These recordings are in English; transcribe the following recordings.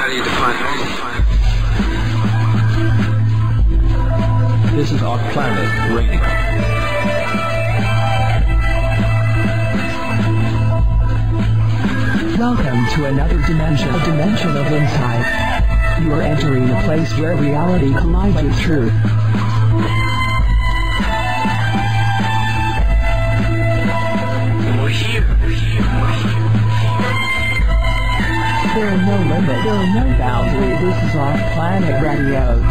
How do you define normal? This is OffPlanet Radio. Welcome to another dimension, a dimension of insight. You are entering a place where reality collides with truth. We're here. There are no limits, there are no boundaries. This is OffPlanet Radio.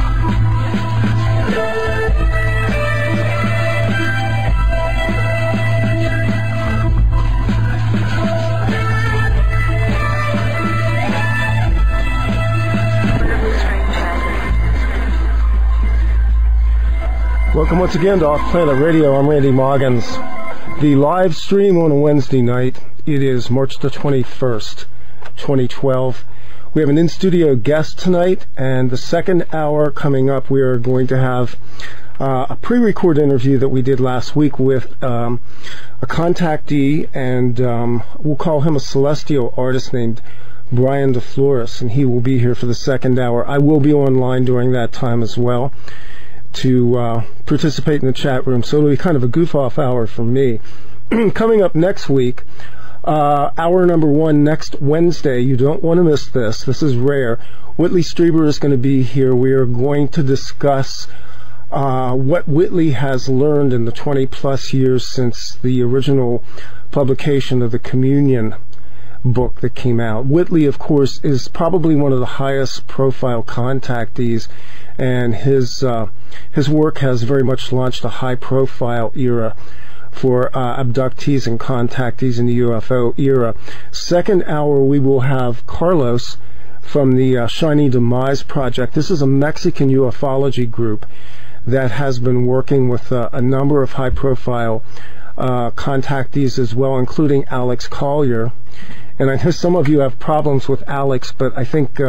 Welcome once again to OffPlanet Radio. I'm Randy Moggins. The live stream on a Wednesday night. It is March the 21st, 2012. We have an in-studio guest tonight, and the second hour coming up, we are going to have a pre-record interview that we did last week with a contactee, and we'll call him a celestial artist named Bryan DeFlores, and he will be here for the second hour. I will be online during that time as well to participate in the chat room, so it'll be kind of a goof-off hour for me. Coming up next week, hour number one next Wednesday, you don't want to miss this. This is rare. Whitley Strieber is going to be here. We are going to discuss what Whitley has learned in the 20-plus years since the original publication of the Communion book that came out. Whitley, of course, is probably one of the highest profile contactees, and his work has very much launched a high profile era for abductees and contactees in the UFO era. Second hour, we will have Carlos from the Shiny Demise Project. This is a Mexican ufology group that has been working with a number of high profile contactees as well, including Alex Collier. And I know some of you have problems with Alex, but I think,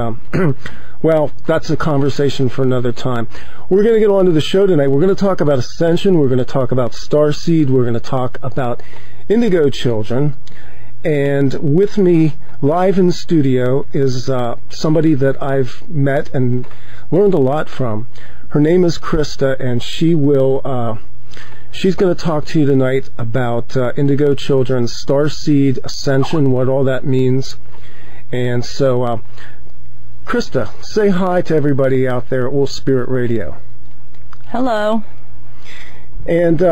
well, that's a conversation for another time. We're going to get on to the show tonight. We're going to talk about Ascension. We're going to talk about starseed. We're going to talk about Indigo children. And with me live in studio is somebody that I've met and learned a lot from. Her name is Krista, and she will... she's going to talk to you tonight about Indigo children, starseed, Ascension, what all that means. And so, Krista, say hi to everybody out there at Wolf Spirit Radio. Hello. And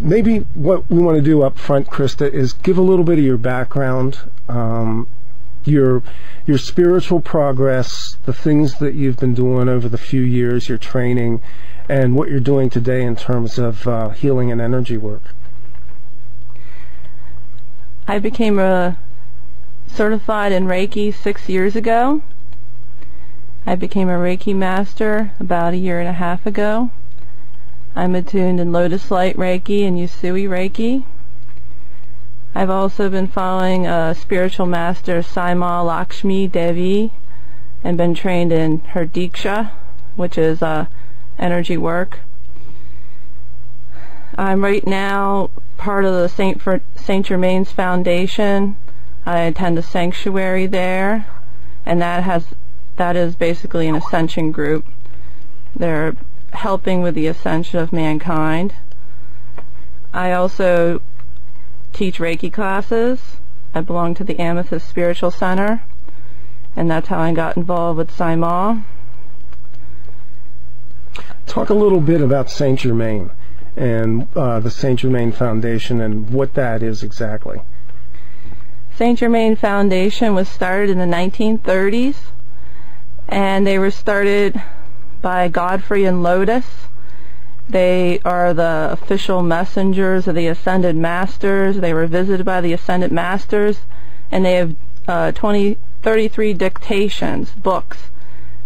maybe what we want to do up front, Krista, is give a little bit of your background, your spiritual progress, the things that you've been doing over the few years, your training, and what you're doing today in terms of healing and energy work. I became certified in Reiki 6 years ago. I became a Reiki master about a year and a half ago. I'm attuned in Lotus Light Reiki and Usui Reiki. I've also been following spiritual master Saima Lakshmi Devi and been trained in her Diksha, which is energy work. I'm right now part of the Saint Germain's Foundation. I attend a sanctuary there, and that is basically an ascension group. They're helping with the ascension of mankind. I also teach Reiki classes. I belong to the Amethyst Spiritual Center, and that's how I got involved with Saima. Talk a little bit about Saint Germain and the Saint Germain Foundation and what that is exactly. Saint Germain Foundation was started in the 1930s, and they were started by Godfrey and Lotus. They are the official messengers of the Ascended Masters. They were visited by the Ascended Masters, and they have 33 dictations, books,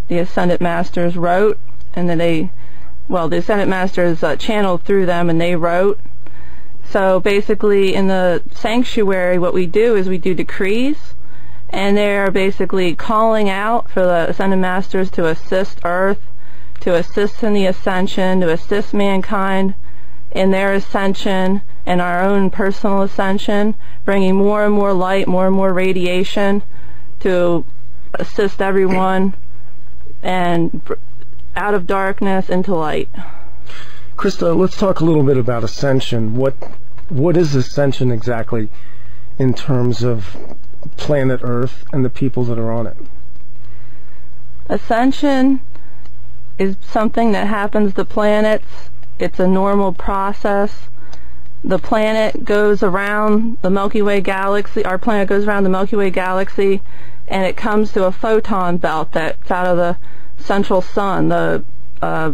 the Ascended Masters wrote, and then the Ascended Masters channeled through them, and they wrote. So basically in the sanctuary, what we do is we do decrees, and they're basically calling out for the Ascended Masters to assist Earth, to assist in the ascension, to assist mankind in their ascension and our own personal ascension, bringing more and more light, more and more radiation to assist everyone and out of darkness into light. Krista, let's talk a little bit about Ascension. What is Ascension exactly in terms of planet Earth and the people that are on it? Ascension is something that happens to planets. It's a normal process. The planet goes around the Milky Way galaxy. Our planet goes around the Milky Way galaxy, and it comes to a photon belt that's out of the central sun,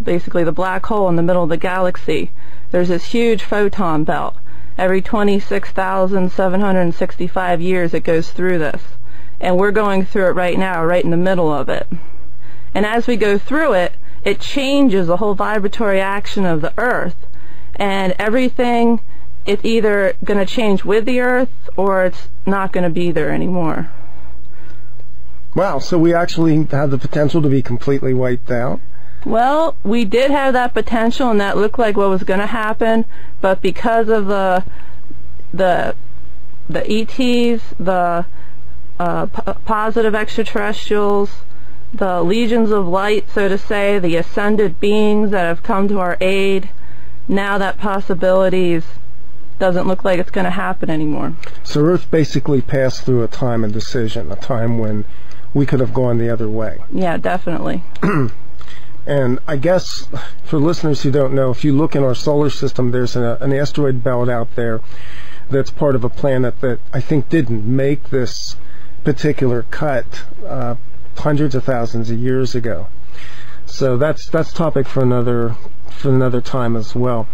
basically the black hole in the middle of the galaxy. There's this huge photon belt. Every 26,765 years it goes through this. And we're going through it right now, right in the middle of it. And as we go through it, it changes the whole vibratory action of the Earth. And everything, it's either going to change with the Earth or it's not going to be there anymore. Wow, so we actually have the potential to be completely wiped out? Well, we did have that potential, and that looked like what was going to happen, but because of the ETs, the positive extraterrestrials, the legions of light, so to say, the ascended beings that have come to our aid, now that possibilities doesn't look like it's going to happen anymore. So Earth basically passed through a time of decision, a time when we could have gone the other way. Yeah, definitely. And I guess for listeners who don't know, if you look in our solar system, there's an asteroid belt out there that's part of a planet that I think didn't make this particular cut hundreds of thousands of years ago. So that's topic for another time as well.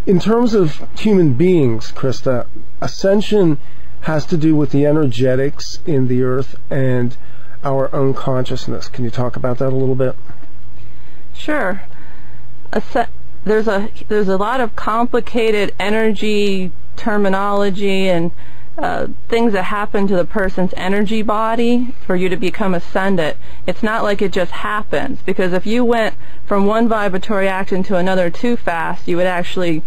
In terms of human beings, Krista, Ascension has to do with the energetics in the Earth and our own consciousness. Can you talk about that a little bit? Sure. There's a lot of complicated energy terminology and things that happen to the person's energy body for you to become ascendant. It's not like it just happens, because if you went from one vibratory action to another too fast, you wouldn't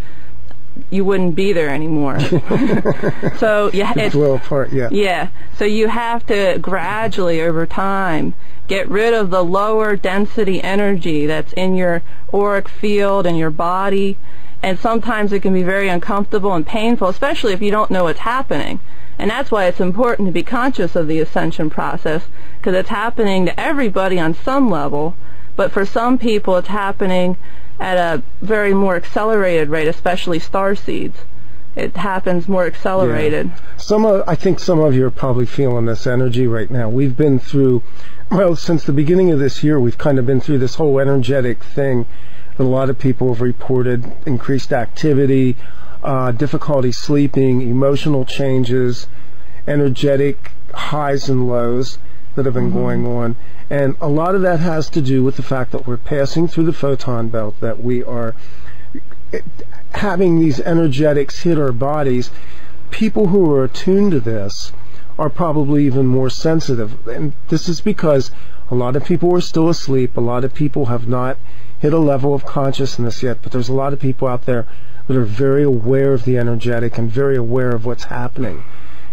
be there anymore. So it's well apart, yeah. Yeah. So you have to gradually, over time, get rid of the lower density energy that's in your auric field and your body. And sometimes it can be very uncomfortable and painful, especially if you don't know what's happening. And that's why it's important to be conscious of the ascension process, because it's happening to everybody on some level, but for some people it's happening at a very more accelerated rate, especially starseeds. It happens more accelerated. Yeah. I think some of you are probably feeling this energy right now. We've been through, well, since the beginning of this year, we've kind of been through this whole energetic thing that a lot of people have reported: increased activity, difficulty sleeping, emotional changes, energetic highs and lows that have been going on. And a lot of that has to do with the fact that we're passing through the photon belt, that we are having these energetics hit our bodies. People who are attuned to this are probably even more sensitive. And this is because a lot of people are still asleep. A lot of people have not hit a level of consciousness yet, but there's a lot of people out there that are very aware of the energetic and very aware of what's happening.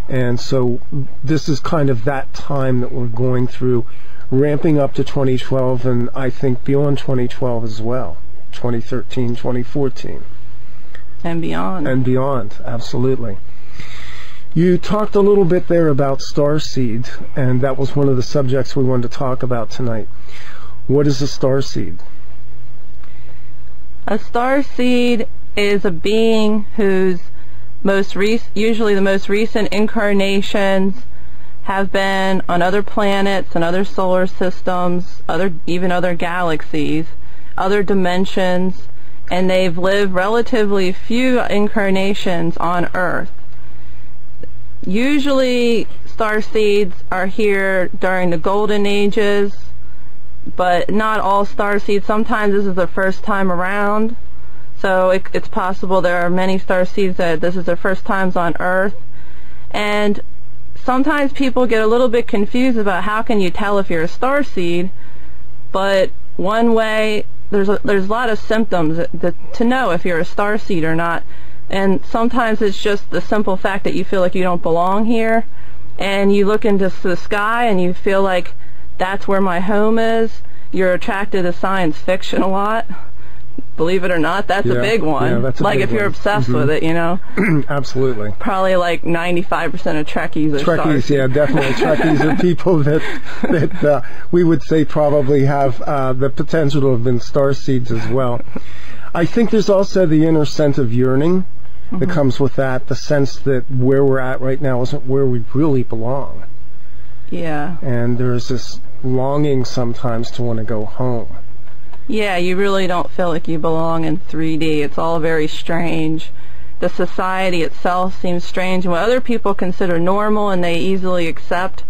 And so this is kind of that time that we're going through, ramping up to 2012, and I think beyond 2012 as well, 2013, 2014. And beyond. And beyond, absolutely. You talked a little bit there about starseed, and that was one of the subjects we wanted to talk about tonight. What is a starseed? A starseed is a being whose usually the most recent incarnations have been on other planets and other solar systems, even other galaxies, other dimensions, and they've lived relatively few incarnations on Earth. Usually starseeds are here during the golden ages, but not all starseeds. Sometimes this is the first time around. So it's possible there are many starseeds that this is their first times on Earth. And sometimes people get a little bit confused about how can you tell if you're a starseed. But one way, there's a lot of symptoms to know if you're a starseed or not. And sometimes it's just the simple fact that you feel like you don't belong here. And you look into the sky and you feel like that's where my home is. You're attracted to science fiction a lot. Believe it or not, that's a big one. Yeah, that's a like big if you're one. obsessed with it, you know. Absolutely. Probably like 95% of Trekkies are Trekkies, starseed. yeah, definitely. Trekkies are people that we would say probably have the potential to have been starseeds as well. I think there's also the inner sense of yearning that comes with that, the sense that where we're at right now isn't where we really belong. Yeah. And there's this longing sometimes to want to go home. Yeah, you really don't feel like you belong in 3D. It's all very strange. The society itself seems strange. And what other people consider normal and they easily accept,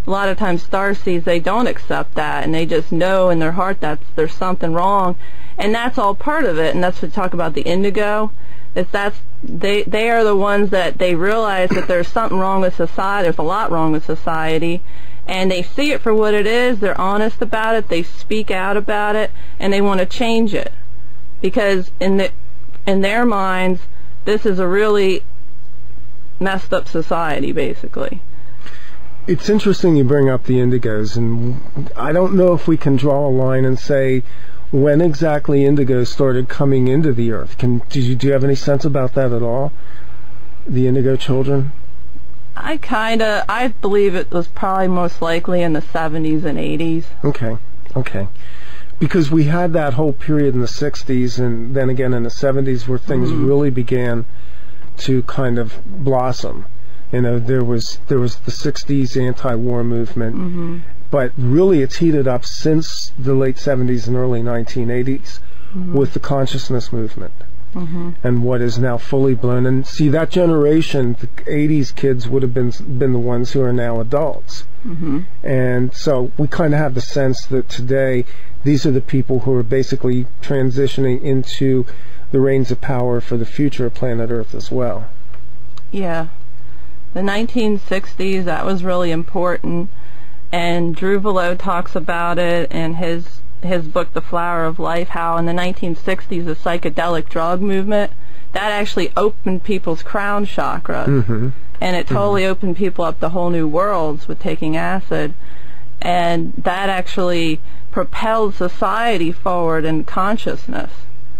a lot of times starseeds, they don't accept that, and they just know in their heart that there's something wrong. And that's all part of it, and that's what we talk about the indigo. They are the ones that they realize that there's something wrong with society, there's a lot wrong with society, and they see it for what it is, they're honest about it, they speak out about it, and they want to change it. Because in their minds, this is a really messed up society, basically. It's interesting you bring up the indigos, and I don't know if we can draw a line and say when exactly indigos started coming into the earth. Do you have any sense about that at all? The indigo children? I believe it was probably most likely in the 70s and 80s. Okay. Because we had that whole period in the 60s and then again in the 70s where things really began to kind of blossom. You know, there was the 60s anti-war movement, but really it's heated up since the late 70s and early 1980s with the consciousness movement. And what is now fully blown. And see, that generation, the 80s kids would have been the ones who are now adults. And so we kind of have the sense that today these are the people who are basically transitioning into the reins of power for the future of planet Earth as well. Yeah. The 1960s, that was really important. And Drew Velo talks about it in his book, The Flower of Life, how in the 1960s the psychedelic drug movement, that actually opened people's crown chakra. And it totally opened people up to whole new worlds with taking acid. And that actually propelled society forward in consciousness.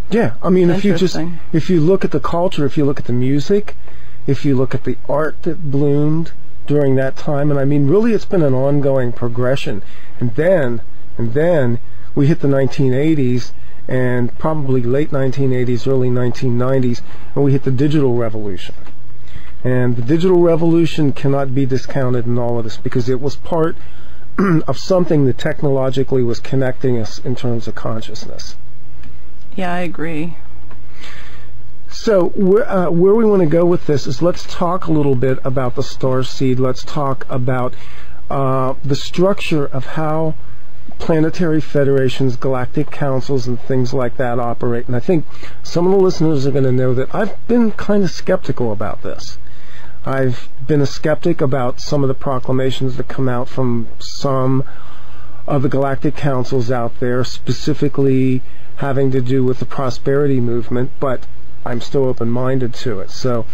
Yeah, I mean, if you look at the culture, if you look at the music, if you look at the art that bloomed during that time, and I mean, really it's been an ongoing progression. And then we hit the 1980s, and probably late 1980s, early 1990s, and we hit the digital revolution. And the digital revolution cannot be discounted in all of this because it was part of something that technologically was connecting us in terms of consciousness. Yeah, I agree. So where we want to go with this is let's talk a little bit about the starseed. Let's talk about the structure of how planetary federations, galactic councils, and things like that operate. And I think some of the listeners are going to know that I've been kind of skeptical about this. I've been a skeptic about some of the proclamations that come out from some of the galactic councils out there, specifically having to do with the prosperity movement, but I'm still open-minded to it. So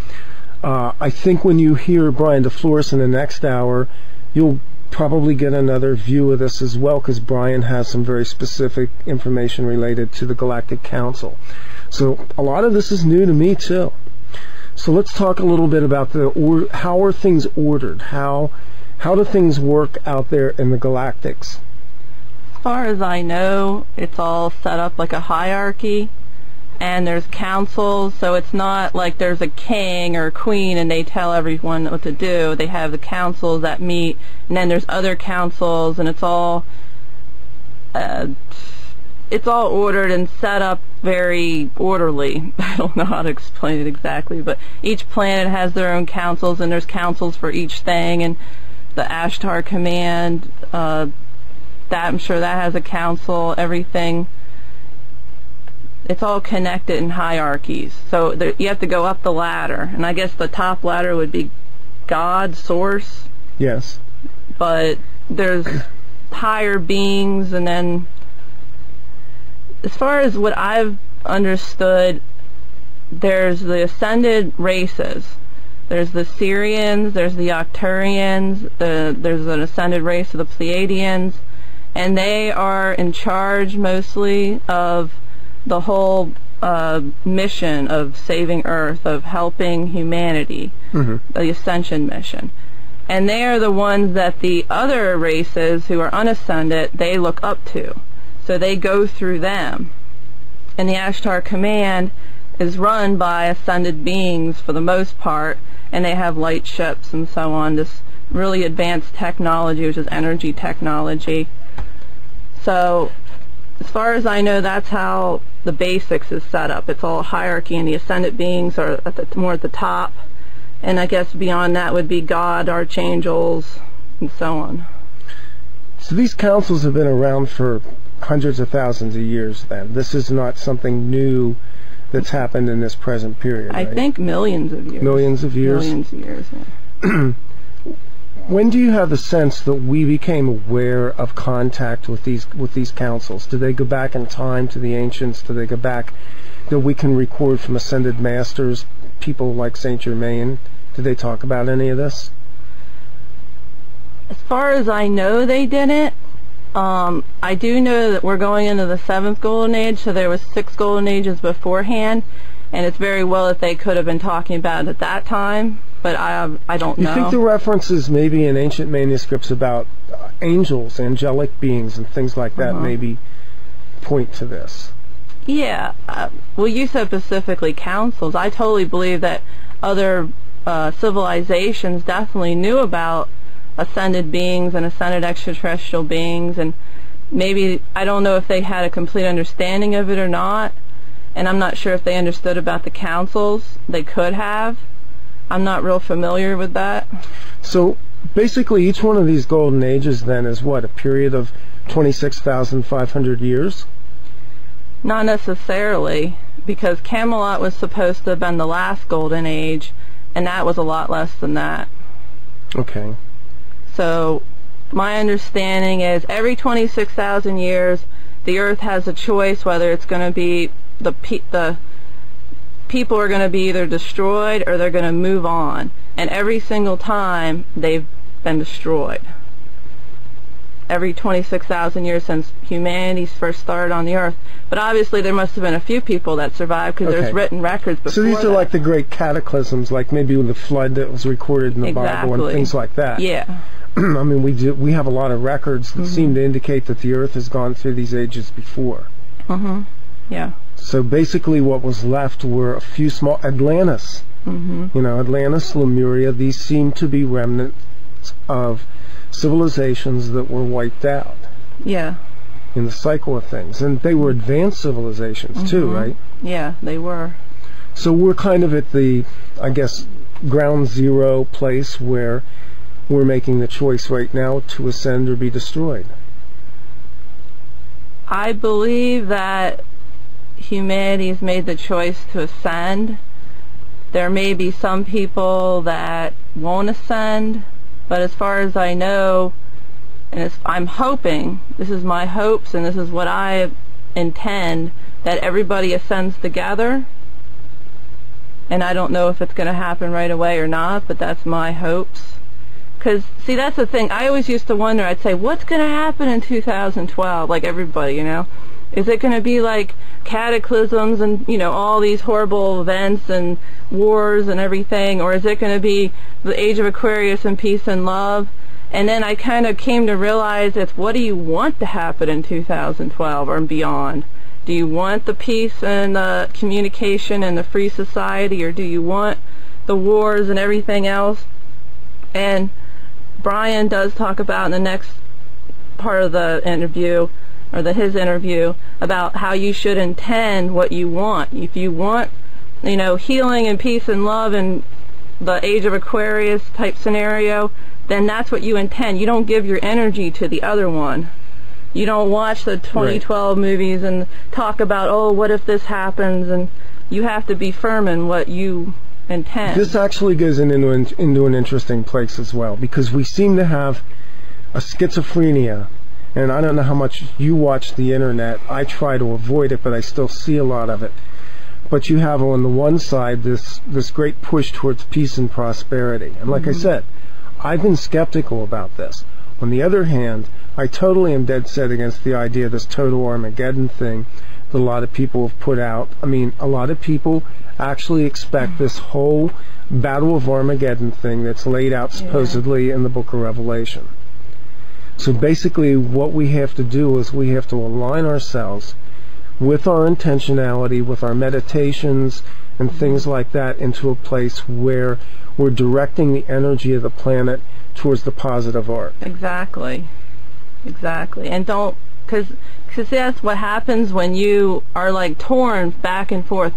I think when you hear Bryan DeFlores in the next hour, you'll probably get another view of this as well, because Bryan has some very specific information related to the Galactic Council. So a lot of this is new to me too. So let's talk a little bit about how are things ordered? How do things work out there in the galactics? As far as I know, it's all set up like a hierarchy, and there's councils, so it's not like there's a king or a queen and they tell everyone what to do. They have the councils that meet, and then there's other councils, and it's all ordered and set up very orderly. I don't know how to explain it exactly, but each planet has their own councils, and there's councils for each thing, and the Ashtar Command, that I'm sure that has a council, everything. It's all connected in hierarchies. So you have to go up the ladder, and I guess the top ladder would be God, Source. Yes. But there's higher beings, and then as far as what I've understood, there's the ascended races. There's the Syrians, there's the Octurians, there's an ascended race of the Pleiadians, and they are in charge mostly of the whole mission of saving Earth, of helping humanity, the Ascension mission. And they are the ones that the other races who are unascended, they look up to. So they go through them. And the Ashtar Command is run by ascended beings for the most part, and they have light ships and so on, this really advanced technology, which is energy technology. So as far as I know, that's how the basics is set up. It's all hierarchy, and the ascended beings are more at the top, and I guess beyond that would be God, archangels, and so on. So these councils have been around for hundreds of thousands of years then. This is not something new that's happened in this present period, I right? think millions of years. Millions of years? Millions of years, yeah. When do you have the sense that we became aware of contact with these councils? Do they go back in time to the ancients? Do they go back that we can record from ascended masters, people like Saint Germain? Did they talk about any of this? As far as I know, they didn't. I do know that we're going into the 7th Golden Age, so there was 6 Golden Ages beforehand, and it's very well that they could have been talking about it at that time, but I don't know. You think the references maybe in ancient manuscripts about angels, angelic beings, and things like that maybe point to this? Yeah. Well, you said specifically councils. I totally believe that other civilizations definitely knew about ascended beings and ascended extraterrestrial beings, and maybe, I don't know if they had a complete understanding of it or not, and I'm not sure if they understood about the councils. They could have. I'm not real familiar with that. So basically each one of these golden ages then is what, a period of 26,500 years? Not necessarily, because Camelot was supposed to have been the last golden age, and that was a lot less than that. Okay. So my understanding is every 26,000 years the Earth has a choice whether it's going to be the people are going to be either destroyed or they're going to move on, and every single time they've been destroyed. Every 26,000 years since humanity first started on the Earth. But obviously there must have been a few people that survived, because there's written records before. So these are like the great cataclysms, like maybe with the flood that was recorded in the Bible and things like that. Yeah. I mean, we have a lot of records that seem to indicate that the Earth has gone through these ages before. Yeah. So basically what was left were a few small... Atlantis. You know, Atlantis, Lemuria, these seem to be remnants of civilizations that were wiped out. Yeah. In the cycle of things. And they were advanced civilizations too, right? Yeah, they were. So we're kind of at the, I guess, ground zero place where we're making the choice right now to ascend or be destroyed. I believe that humanity's made the choice to ascend. There may be some people that won't ascend, but as far as I know, and I'm hoping, this is my hopes and this is what I intend, that everybody ascends together. And I don't know if it's going to happen right away or not, but that's my hopes. Because, see, that's the thing. I always used to wonder, I'd say, what's going to happen in 2012? Like everybody, you know? Is it going to be like cataclysms and, you know, all these horrible events and wars and everything? Or is it going to be the age of Aquarius and peace and love? And then I kind of came to realize it's, what do you want to happen in 2012 or beyond? Do you want the peace and the communication and the free society, or do you want the wars and everything else? And Bryan does talk about in the next part of the interview, or his interview, about how you should intend what you want. If you want, you know, healing and peace and love and the age of Aquarius type scenario, then that's what you intend. You don't give your energy to the other one. You don't watch the 2012 movies and talk about, oh, what if this happens, and you have to be firm in what you intend. This actually goes into an interesting place as well, because we seem to have a schizophrenia, and I don't know how much you watch the internet. I try to avoid it, but I still see a lot of it. But you have on the one side this great push towards peace and prosperity. And like I said, I've been skeptical about this. On the other hand, I totally am dead set against the idea of this total Armageddon thing that a lot of people have put out. I mean, a lot of people actually expect this whole Battle of Armageddon thing that's laid out supposedly in the book of Revelation. So basically what we have to do is we have to align ourselves with our intentionality, with our meditations and things like that, into a place where we're directing the energy of the planet towards the positive arc. Exactly. And don't, because that's what happens when you are like torn back and forth.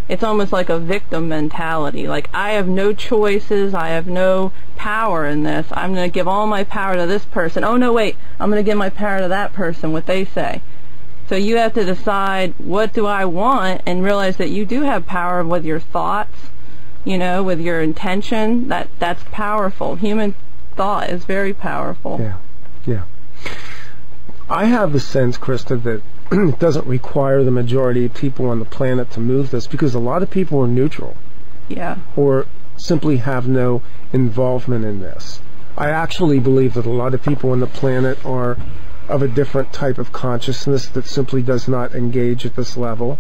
It's almost like a victim mentality. Like, I have no choices, I have no power in this. I'm going to give all my power to this person. Oh no, wait, I'm going to give my power to that person, what they say. So you have to decide, what do I want, and realize that you do have power with your thoughts, with your intention. That's powerful. Human thought is very powerful. Yeah. I have the sense, Krista, that it doesn't require the majority of people on the planet to move this, because a lot of people are neutral. Yeah. Or simply have no involvement in this. I actually believe that a lot of people on the planet are of a different type of consciousness that simply does not engage at this level.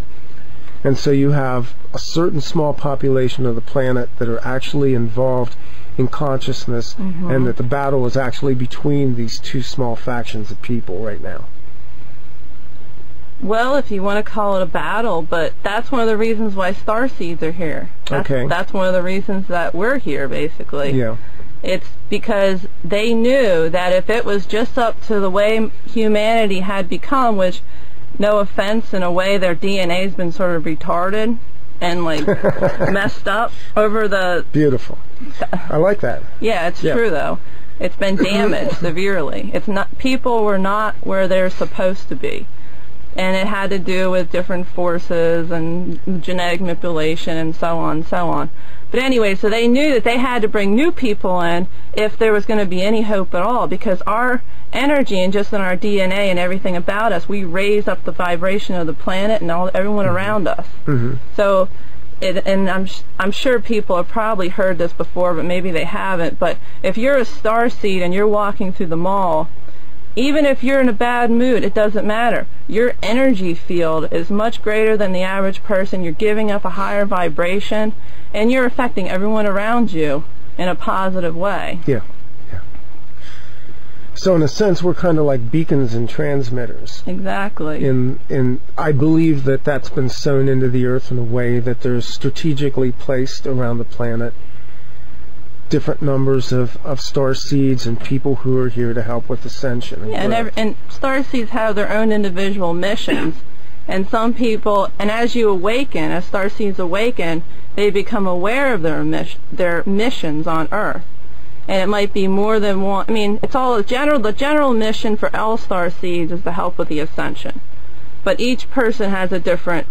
And so you have a certain small population of the planet that are actually involved in consciousness, and that the battle is actually between these two small factions of people right now. Well, if you want to call it a battle, but that's one of the reasons why starseeds are here. That's one of the reasons that we're here, basically. Yeah. It's because they knew that if it was just up to the way humanity had become, which, no offense, in a way their DNA's been sort of retarded and like messed up over the... Beautiful. I like that. Yeah, it's true though. It's been damaged severely. It's not, people were not where they're supposed to be. And it had to do with different forces and genetic manipulation and so on and so on. But anyway, so they knew that they had to bring new people in if there was going to be any hope at all, because our energy and just in our DNA and everything about us, we raise up the vibration of the planet and everyone around us. So, and I'm sure people have probably heard this before, but maybe they haven't. But if you're a starseed and you're walking through the mall, even if you're in a bad mood, it doesn't matter. Your energy field is much greater than the average person. You're giving up a higher vibration, and you're affecting everyone around you in a positive way. Yeah. So in a sense, we're kind of like beacons and transmitters. Exactly. And I believe that that's been sewn into the earth in a way that there's strategically placed around the planet different numbers of star seeds and people who are here to help with Ascension. And star seeds have their own individual missions. And some people, and as you awaken, as star seeds awaken, they become aware of their missions on Earth. And it might be more than one. I mean, it's all the general mission for all star seeds is to help with the Ascension. But each person has a different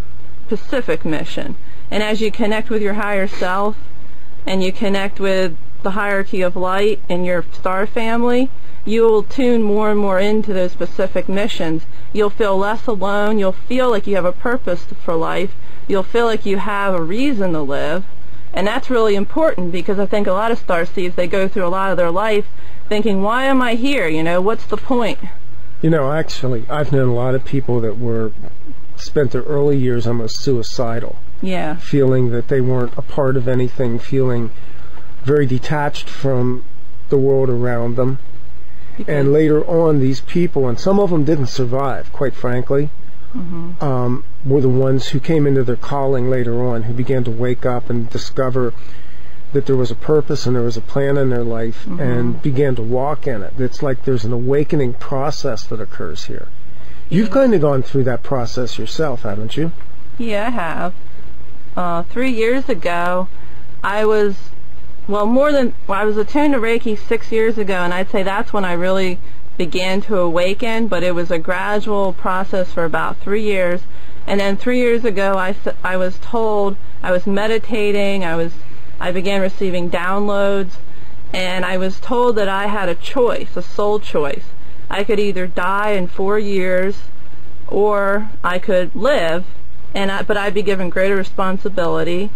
specific mission. And as you connect with your higher self, and you connect with the hierarchy of light in your star family, you will tune more and more into those specific missions. You'll feel less alone. You'll feel like you have a purpose for life. You'll feel like you have a reason to live. And that's really important, because I think a lot of starseeds, they go through a lot of their life thinking, why am I here? What's the point? Actually, I've known a lot of people that spent their early years almost suicidal. Yeah. Feeling that they weren't a part of anything, feeling very detached from the world around them. And later on, these people, and some of them didn't survive, quite frankly, were the ones who came into their calling later on, who began to wake up and discover that there was a purpose and there was a plan in their life, and began to walk in it. It's like there's an awakening process that occurs here. You've kind of gone through that process yourself, haven't you? Yeah, I have. 3 years ago, I was attuned to Reiki 6 years ago, and I'd say that's when I really began to awaken, but it was a gradual process for about 3 years. And then 3 years ago, I was told, I was meditating, I began receiving downloads, and I was told that I had a choice, a soul choice. I could either die in 4 years, or I could live, but I'd be given greater responsibility,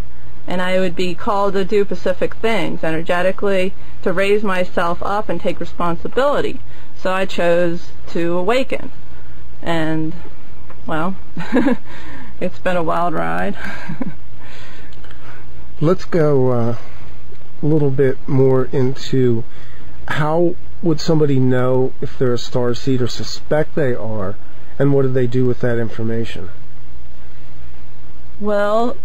and I would be called to do specific things energetically to raise myself up and take responsibility. So I chose to awaken. And, well, it's been a wild ride. Let's go a little bit more into how would somebody know if they're a starseed or suspect they are, and what do they do with that information? Well,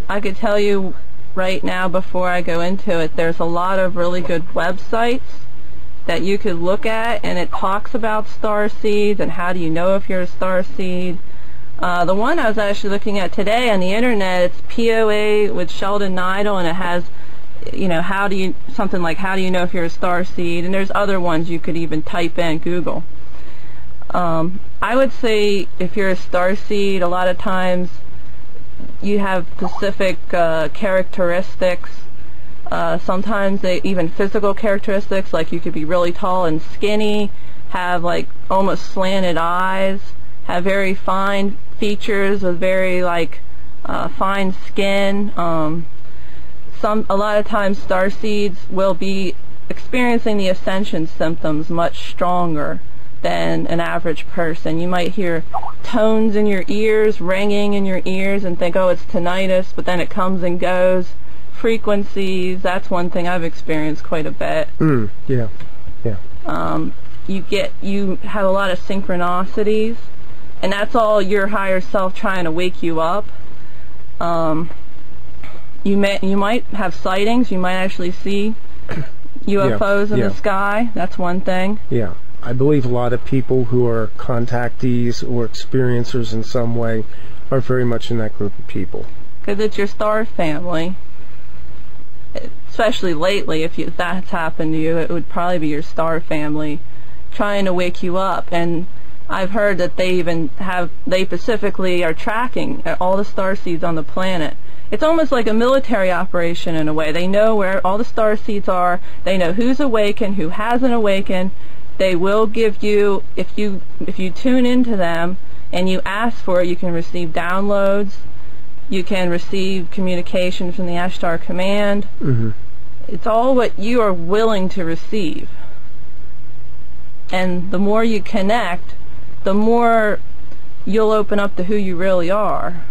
I could tell you right now before I go into it, there's a lot of really good websites that you could look at, and it talks about starseeds and how do you know if you're a starseed. The one I was actually looking at today on the internet, it's POA with Sheldon Nidal, and it has, you know, something like how do you know if you're a starseed, and there's other ones you could even type in Google. I would say if you're a starseed, a lot of times you have specific characteristics. Sometimes even physical characteristics, like you could be really tall and skinny, have like almost slanted eyes, have very fine features with very fine skin. A lot of times starseeds will be experiencing the Ascension symptoms much stronger than an average person. You might hear tones in your ears, ringing in your ears, and think, oh, it's tinnitus, but then it comes and goes. Frequencies, that's one thing I've experienced quite a bit. Yeah. You have a lot of synchronicities, and that's all your higher self trying to wake you up. You might have sightings. You might actually see UFOs in the sky. That's one thing. Yeah. I believe a lot of people who are contactees or experiencers in some way are very much in that group of people. Because it's your star family. Especially lately, if that's happened to you, it would probably be your star family trying to wake you up. And I've heard that they specifically are tracking all the starseeds on the planet. It's almost like a military operation in a way. They know where all the starseeds are. They know who's awakened, who hasn't awakened. They will give you, if you tune into them and you ask for it, you can receive downloads. You can receive communication from the Ashtar Command. Mm-hmm. It's all what you are willing to receive. And the more you connect, the more you'll open up to who you really are.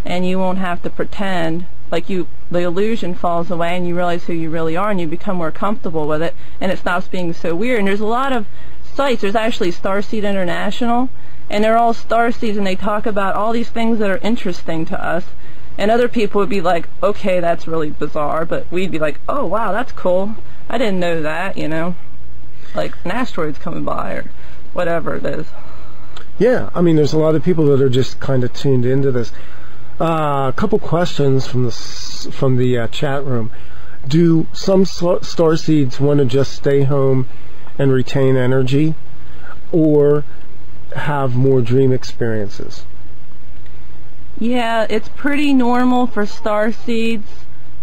And you won't have to pretend. The illusion falls away and you realize who you really are and you become more comfortable with it and it stops being so weird. And there's a lot of sites. There's actually Starseed International, and they're all starseeds, and they talk about all these things that are interesting to us, and other people would be like, okay, that's really bizarre, but we'd be like, oh wow, that's cool, I didn't know that, you know, like an asteroid's coming by or whatever it is. Yeah, I mean, there's a lot of people that are just kind of tuned into this. A couple questions from the chat room. Do some starseeds want to just stay home and retain energy, or have more dream experiences? Yeah, it's pretty normal for starseeds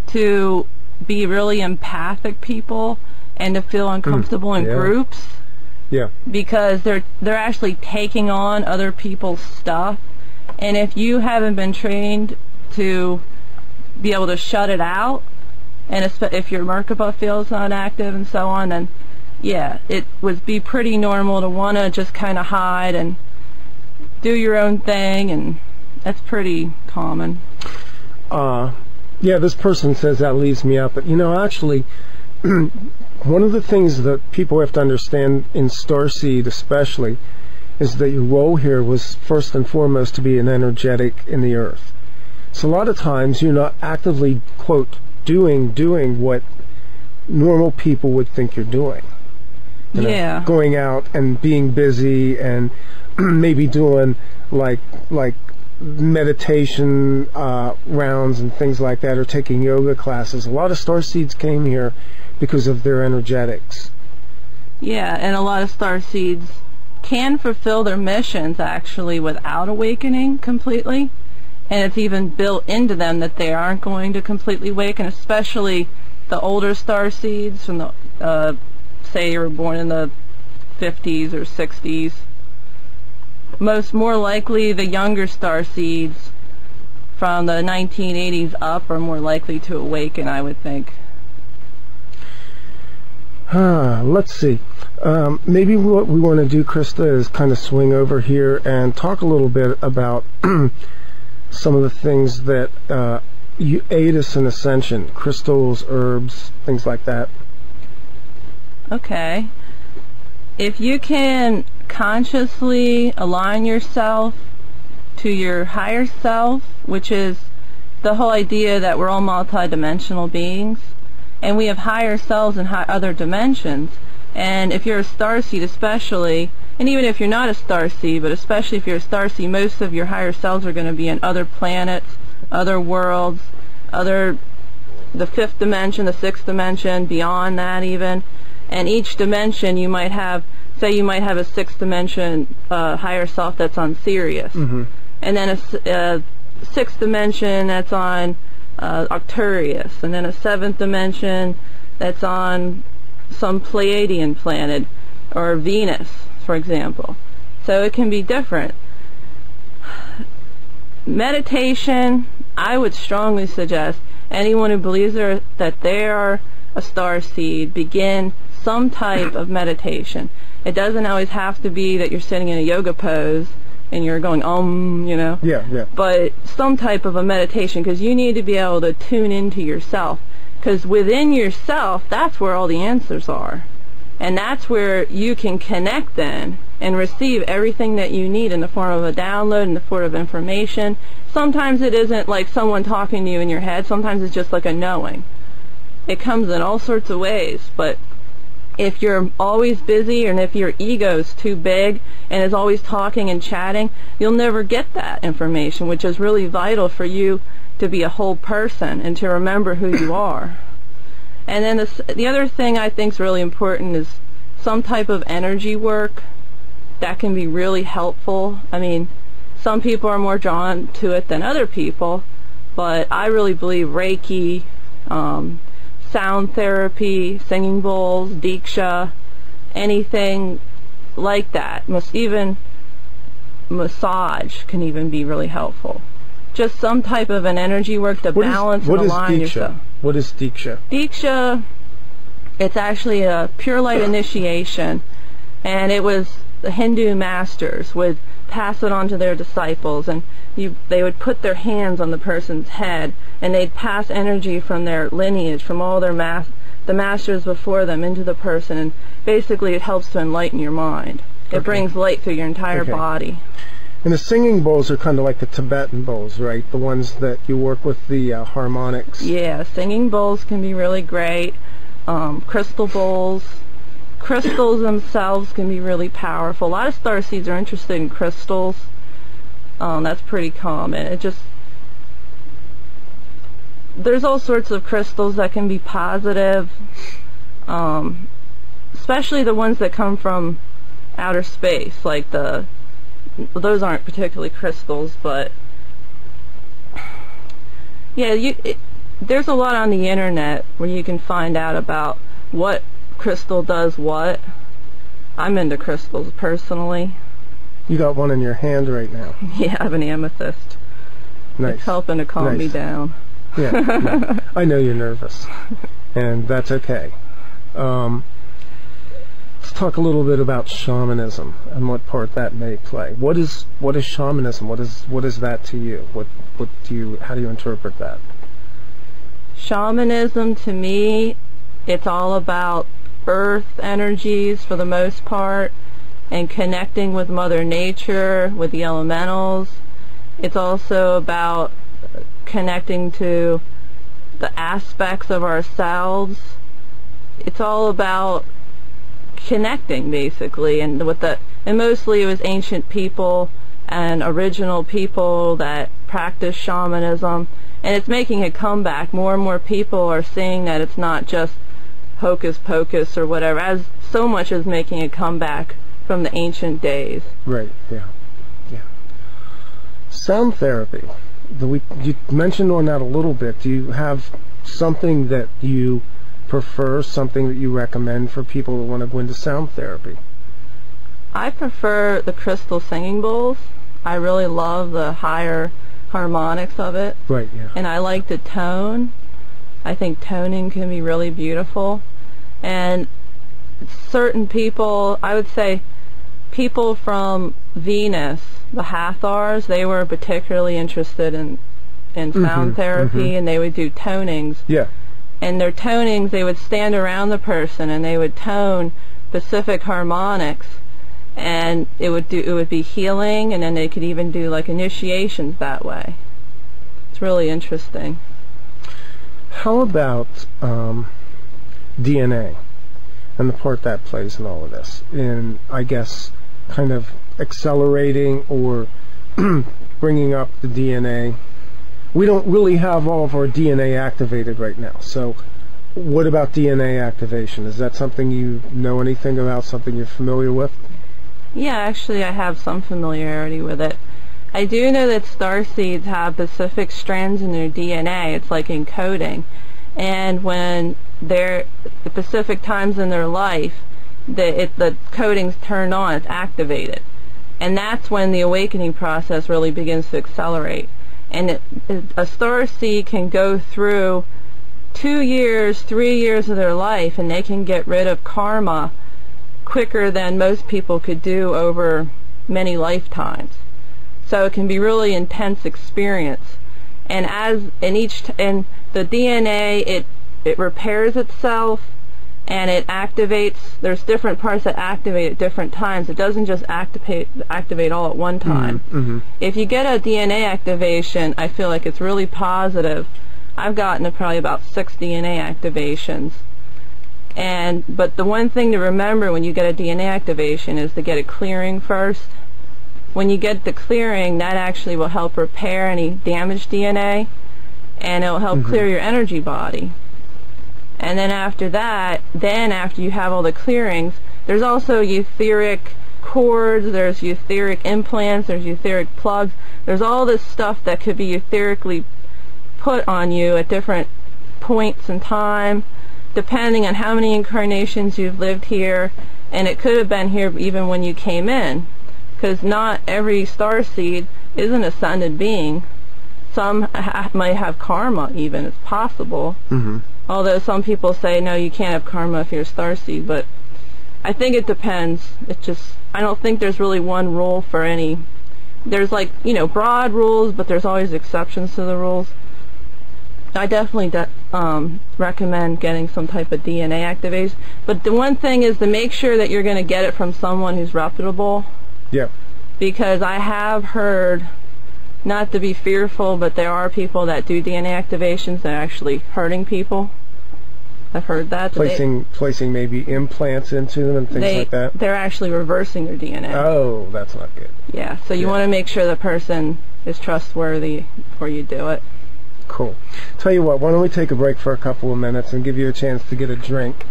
to be really empathic people and to feel uncomfortable in groups. Yeah. Because they're actually taking on other people's stuff, and if you haven't been trained to be able to shut it out, and if your Merkaba field's not active and so on, then yeah, it would be pretty normal to want to just kind of hide and do your own thing, and that's pretty common. Yeah, this person says that leaves me out, but you know, actually, one of the things that people have to understand in Starseed especially is that your role here was first and foremost to be an energetic in the earth. So a lot of times you're not actively, quote, doing what normal people would think you're doing. You know, going out and being busy and maybe doing like meditation rounds and things like that, or taking yoga classes. A lot of starseeds came here because of their energetics. Yeah, and a lot of starseeds can fulfill their missions actually without awakening completely, and it's even built into them that they aren't going to completely awaken, especially the older starseeds from the say you were born in the 50s or 60s. More likely the younger starseeds from the 1980s up are more likely to awaken, I would think. Let's see. Maybe what we want to do, Krista, is kind of swing over here and talk a little bit about some of the things that you aid us in Ascension, crystals, herbs, things like that. Okay. If you can consciously align yourself to your higher self, which is the whole idea that we're all multidimensional beings, and we have higher selves in other dimensions. And if you're a starseed especially, and even if you're not a starseed, but especially if you're a starseed, most of your higher selves are going to be in other planets, other worlds, the fifth dimension, the sixth dimension, beyond that even. And each dimension you might have, say you might have a sixth dimension higher self that's on Sirius. Mm-hmm. And then a sixth dimension that's on Arcturus, and then a seventh dimension that's on some Pleiadian planet, or Venus, for example. So it can be different. Meditation, I would strongly suggest anyone who believes that they are a starseed begin some type of meditation. It doesn't always have to be that you're sitting in a yoga pose and you're going, you know. Yeah. But some type of a meditation, because you need to be able to tune into yourself. Because within yourself, that's where all the answers are. And that's where you can connect then and receive everything that you need in the form of a download, in the form of information. Sometimes it isn't like someone talking to you in your head. Sometimes it's just like a knowing. It comes in all sorts of ways. But if you're always busy, and if your ego's too big and is always talking and chatting, you'll never get that information, which is really vital for you to be a whole person and to remember who you are. And then the other thing I think is really important is some type of energy work. That can be really helpful. I mean, some people are more drawn to it than other people, but I really believe Reiki, sound therapy, singing bowls, Diksha, anything like that. Even massage can even be really helpful. Just some type of an energy work to balance and align yourself. What is Diksha? Diksha, it's actually a pure light initiation, and it was the Hindu masters would pass it on to their disciples, and they would put their hands on the person's head, and they'd pass energy from their lineage, from all their the masters before them into the person, and basically it helps to enlighten your mind. It brings light through your entire body. And the singing bowls are kind of like the Tibetan bowls, right? The ones that you work with the harmonics. Yeah, singing bowls can be really great. Crystal bowls. Crystals themselves can be really powerful. A lot of starseeds are interested in crystals. That's pretty common. There's all sorts of crystals that can be positive, especially the ones that come from outer space, like those aren't particularly crystals, but yeah, there's a lot on the internet where you can find out about what crystal does what. I'm into crystals personally. You got one in your hand right now. Yeah, I have an amethyst. Nice. It's helping to calm me down. Yeah, no. I know you're nervous, and that's okay. Let's talk a little bit about shamanism and what part that may play. What is shamanism? What is that to you? How do you interpret that? Shamanism, to me, it's all about earth energies for the most part, and connecting with Mother Nature, with the elementals. It's also about connecting to the aspects of ourselves. It's all about connecting, basically, and mostly it was ancient people and original people that practice shamanism, and it's making a comeback. More and more people are seeing that it's not just hocus pocus or whatever, as so much as making a comeback from the ancient days. Right, yeah. Sound therapy. You mentioned on that a little bit. Do you have something that you prefer, something that you recommend for people who want to go into sound therapy? I prefer the crystal singing bowls. I really love the higher harmonics of it. Right, yeah. And I like to tone. I think toning can be really beautiful. And certain people, I would say people from Venus, the Hathors, they were particularly interested in sound therapy, and they would do tonings. Yeah. And their tonings, they would stand around the person and they would tone specific harmonics, and it would be healing, and then they could even do like initiations that way. It's really interesting. How about DNA and the part that plays in all of this, in, I guess, kind of accelerating or bringing up the DNA? We don't really have all of our DNA activated right now, so what about DNA activation? Is that something you know anything about, something you're familiar with? Yeah, actually I have some familiarity with it. I do know that starseeds have specific strands in their DNA. It's like encoding. And when they're at specific times in their life, the coding's turned on, it's activated. And that's when the awakening process really begins to accelerate. And a starseed can go through 2 years, 3 years of their life, and they can get rid of karma quicker than most people could do over many lifetimes. So it can be really intense experience. And and the DNA, it repairs itself, and it activates. There's different parts that activate at different times. It doesn't just activate all at one time. If you get a DNA activation, I feel like it's really positive. I've gotten probably about 6 DNA activations. But the one thing to remember when you get a DNA activation is to get a clearing first. When you get the clearing, that actually will help repair any damaged DNA, and it'll help clear your energy body. And then after that, after you have all the clearings, there's also etheric cords, there's etheric implants, there's etheric plugs. There's all this stuff that could be etherically put on you at different points in time, depending on how many incarnations you've lived here, and it could have been here even when you came in, because not every starseed is an ascended being. Some might have karma even, it's possible. Although some people say, no, you can't have karma if you're a starseed, but I think it depends. I don't think there's really one rule for any. There's broad rules, but there's always exceptions to the rules. I definitely recommend getting some type of DNA activation. But the one thing is to make sure that you're going to get it from someone who's reputable. Yeah. Because I have heard, not to be fearful, but there are people that do DNA activations that are actually hurting people. I've heard that. Placing maybe implants into them and things like that? They're actually reversing their DNA. Oh, that's not good. Yeah, so you want to make sure the person is trustworthy before you do it. Cool. Tell you what, why don't we take a break for a couple of minutes and give you a chance to get a drink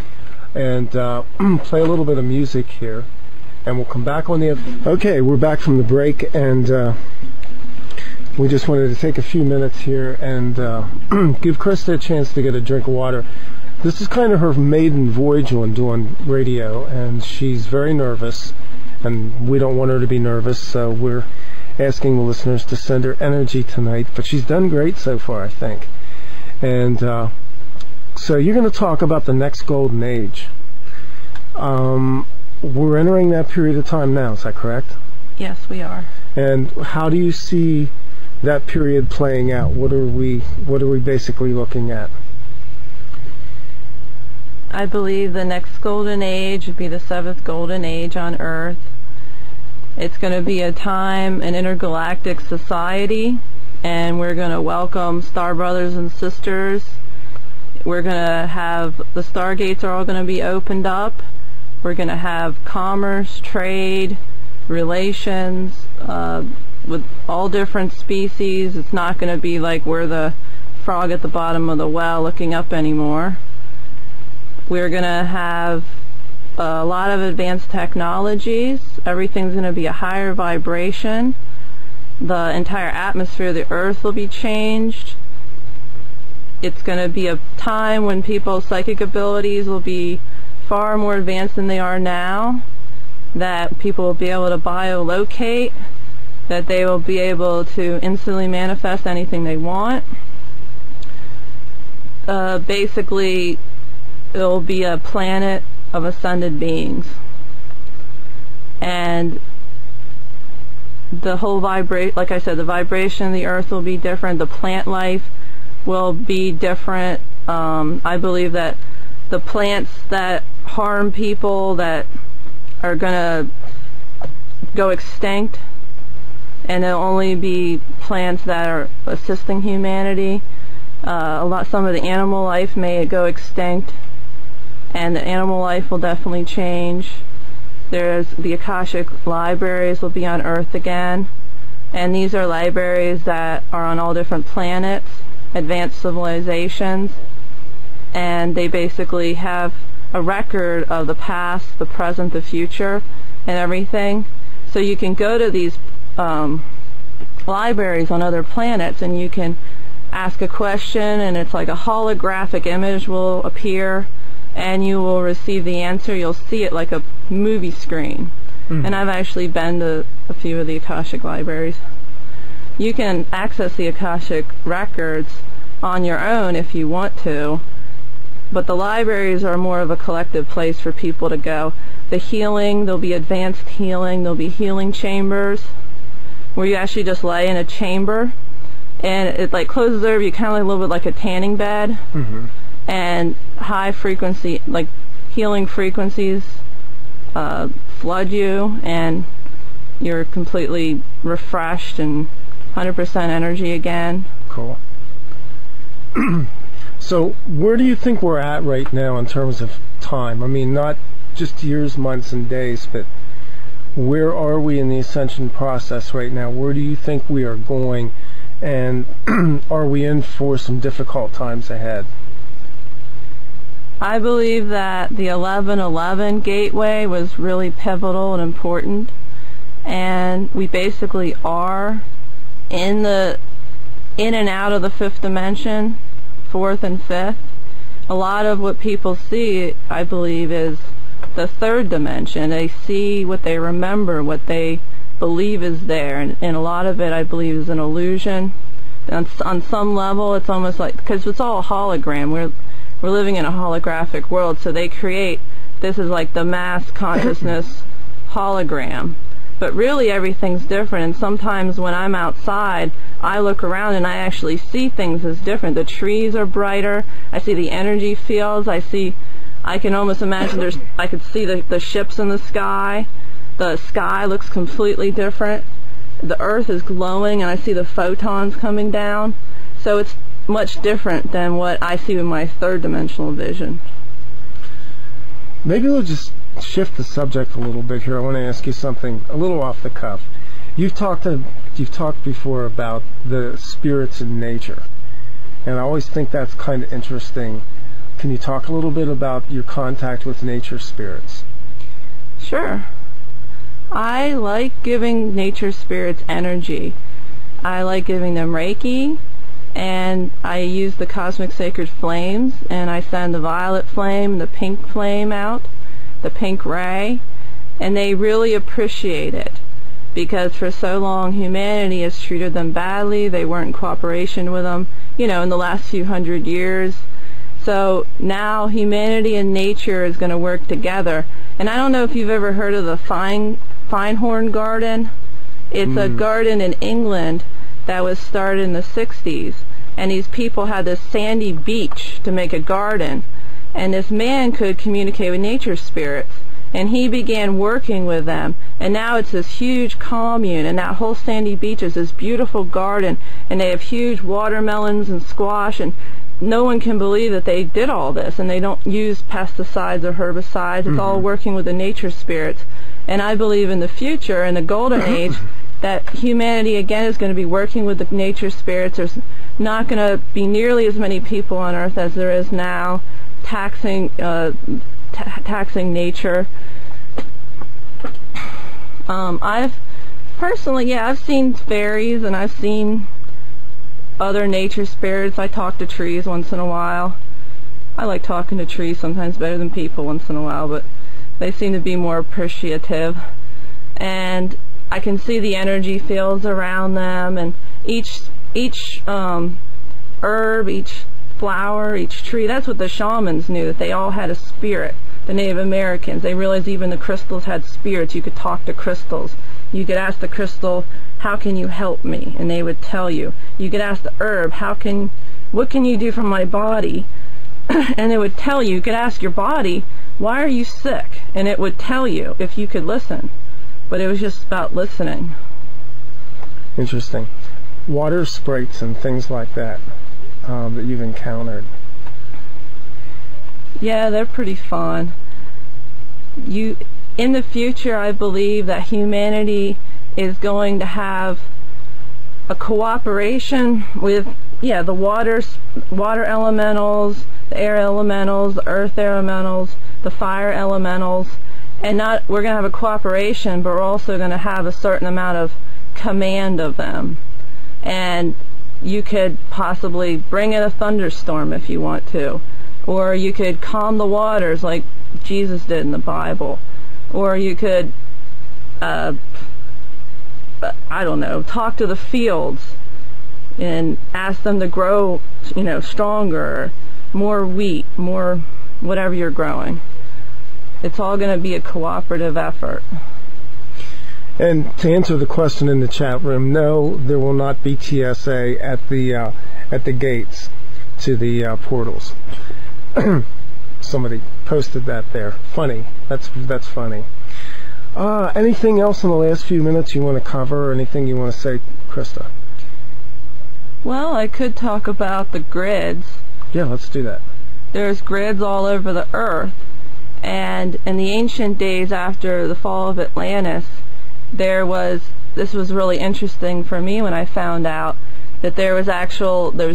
and play a little bit of music here, and we'll come back on the other. Okay, we're back from the break, and we just wanted to take a few minutes here and give Krista a chance to get a drink of water. This is kind of her maiden voyage on doing radio, and she's very nervous, and we don't want her to be nervous, so we're asking the listeners to send her energy tonight, but she's done great so far, I think. And so you're going to talk about the next golden age. We're entering that period of time now, is that correct? Yes, we are. And how do you see that period playing out? What are we basically looking at? I believe the next golden age would be the 7th golden age on Earth. It's going to be a time, an intergalactic society, and we're going to welcome star brothers and sisters. We're going to have, the stargates are all going to be opened up. We're going to have commerce, trade, relations, with all different species. It's not going to be like we're the frog at the bottom of the well looking up anymore. We're going to have a lot of advanced technologies. Everything's going to be a higher vibration. The entire atmosphere of the Earth will be changed. It's going to be a time when people's psychic abilities will be far more advanced than they are now, that people will be able to biolocate, that they will be able to instantly manifest anything they want. Basically, it will be a planet of ascended beings. And the whole like I said, the vibration of the earth will be different, the plant life will be different. I believe that the plants that harm people, that are going to go extinct, and there'll only be plants that are assisting humanity. Some of the animal life may go extinct, and the animal life will definitely change. There's the Akashic libraries will be on Earth again, and these are libraries that are on all different planets, advanced civilizations, and they basically have a record of the past, the present, the future, and everything. So you can go to these libraries on other planets, and you can ask a question, and it's like a holographic image will appear, and you will receive the answer. You'll see it like a movie screen. Mm-hmm. And I've actually been to a few of the Akashic libraries. You can access the Akashic records on your own if you want to, but the libraries are more of a collective place for people to go. The healing, there'll be advanced healing, there'll be healing chambers where you actually just lay in a chamber, and it like closes over you, kind of like a little bit like a tanning bed. Mm-hmm. And high frequency, like healing frequencies, flood you, and you're completely refreshed and 100% energy again. Cool. So where do you think we're at right now in terms of time? I mean, not just years, months, and days, but where are we in the ascension process right now? Where do you think we are going, and are we in for some difficult times ahead? I believe that the 1111 gateway was really pivotal and important, and we basically are in and out of the fifth dimension, fourth and fifth. A lot of what people see, I believe, is the third dimension. They see what they remember, what they believe is there, and a lot of it, I believe, is an illusion. On some level, it's almost like, because it's all a hologram. We're living in a holographic world, so they create, this is like the mass consciousness hologram. But really everything's different, and sometimes when I'm outside, I look around and I actually see things as different. The trees are brighter, I see the energy fields, I can almost imagine I could see the ships in the sky looks completely different. The earth is glowing and I see the photons coming down, so it's much different than what I see with my third dimensional vision. Maybe we'll just shift the subject a little bit here. I want to ask you something a little off the cuff. You've talked before about the spirits in nature, and I always think that's kind of interesting. Can you talk a little bit about your contact with nature spirits? Sure. I like giving nature spirits energy. I like giving them Reiki, and I use the cosmic sacred flames, and I send the violet flame, the pink flame out, the pink ray, and they really appreciate it, because for so long humanity has treated them badly. They weren't in cooperation with them, in the last few hundred years. So now humanity and nature is going to work together. And I don't know if you've ever heard of the Feinhorn Garden. It's a garden in England that was started in the 60s, and these people had this sandy beach to make a garden, and this man could communicate with nature spirits, and he began working with them, and now it's this huge commune, and that whole sandy beach is this beautiful garden, and they have huge watermelons and squash, and no one can believe that they did all this, and they don't use pesticides or herbicides. It's all working with the nature spirits. And I believe in the future, in the golden age, that humanity again is going to be working with the nature spirits. There's not going to be nearly as many people on Earth as there is now, taxing nature. I've seen fairies, and I've seen other nature spirits. I talk to trees once in a while. I like talking to trees sometimes better than people once in a while, but they seem to be more appreciative. And I can see the energy fields around them, and each herb, each flower, each tree. That's what the shamans knew, that they all had a spirit. the Native Americans. They realized even the crystals had spirits. You could talk to crystals. You could ask the crystal, how can you help me? And they would tell you. You could ask the herb, what can you do for my body? And it would tell you. You could ask your body, why are you sick? And it would tell you if you could listen. But it was just about listening. Interesting. Water sprites and things like that that you've encountered. Yeah, they're pretty fun. In the future, I believe that humanity is going to have a cooperation with, the water elementals, the air elementals, the earth elementals, the fire elementals, and we're going to have a cooperation, but we're also going to have a certain amount of command of them. And you could possibly bring in a thunderstorm if you want to, or you could calm the waters like Jesus did in the Bible, or you could talk to the fields and ask them to grow, stronger, more wheat, more whatever you're growing. It's all going to be a cooperative effort. And to answer the question in the chat room, no, there will not be TSA at the gates to the portals. Somebody posted that there. Funny. That's funny. Anything else in the last few minutes you want to cover, or anything you want to say, Krista? Well, I could talk about the grids. Yeah, let's do that. There's grids all over the earth, and in the ancient days after the fall of Atlantis, this was really interesting for me when I found out that there was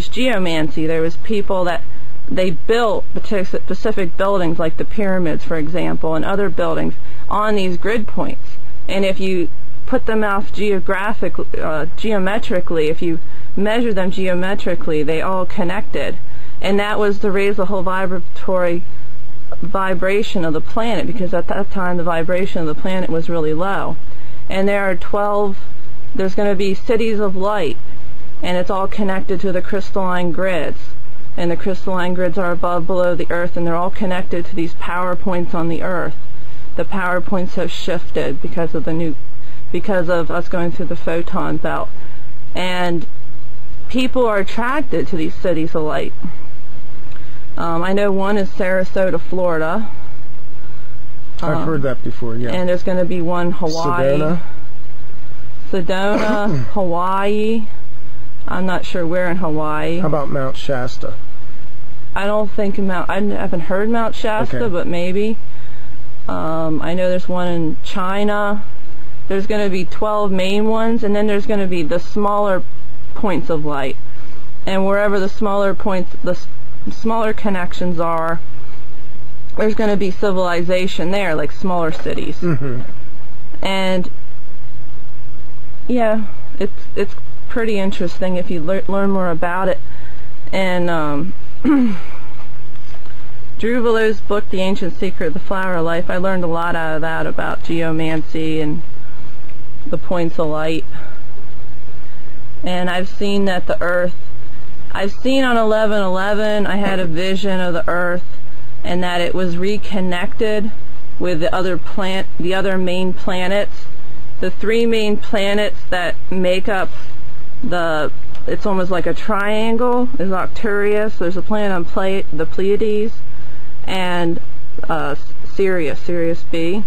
geomancy. There was people that they built specific buildings, like the pyramids, for example, and other buildings on these grid points. And if you put them off geometrically, if you measure them geometrically, they all connected. And that was to raise the whole vibration of the planet, because at that time the vibration of the planet was really low. And there's going to be cities of light, and it's all connected to the crystalline grids. And the crystalline grids are above, below the earth, and they're all connected to these power points on the earth. The power points have shifted because of us going through the photon belt. And people are attracted to these cities of light. I know one is Sarasota, Florida. I've heard that before, yeah. And there's going to be one Hawaii. Sedona, Hawaii. I'm not sure where in Hawaii. How about Mount Shasta? I haven't heard Mount Shasta, okay. But maybe. I know there's one in China. There's going to be 12 main ones, and then there's going to be the smaller points of light. And wherever the smaller points, the smaller connections are, there's going to be civilization there, like smaller cities. Mm-hmm. And yeah, it's pretty interesting if you learn more about it. And Drew Valeu's book, The Ancient Secret of the Flower of Life, I learned a lot out of that about geomancy and the points of light. And I've seen that the earth, I've seen on 11/11, I had a vision of the earth, and that it was reconnected with the other main planets. The three main planets that make up it's almost like a triangle, is Arcturus. There's a planet on the Pleiades, and Sirius B.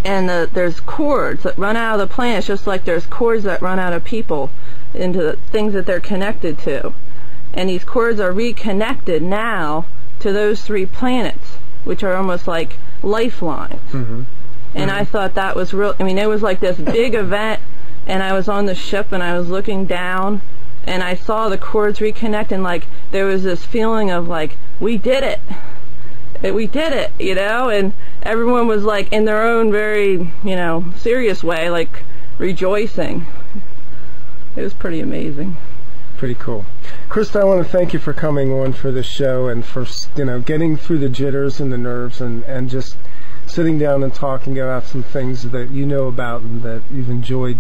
And there's cords that run out of the planets, just like there's cords that run out of people into the things that they're connected to. And these cords are reconnected now to those three planets, which are almost like lifelines. Mm-hmm. And I thought that was real. I mean, it was like this big event, and I was on the ship and I was looking down, and I saw the cords reconnect, and like there was this feeling of like, we did it. We did it, you know, and everyone was like in their own very, serious way, like rejoicing. It was pretty amazing. Pretty cool. Krista, I want to thank you for coming on for this show and for, getting through the jitters and the nerves and just sitting down and talking about some things that you know about and that you've enjoyed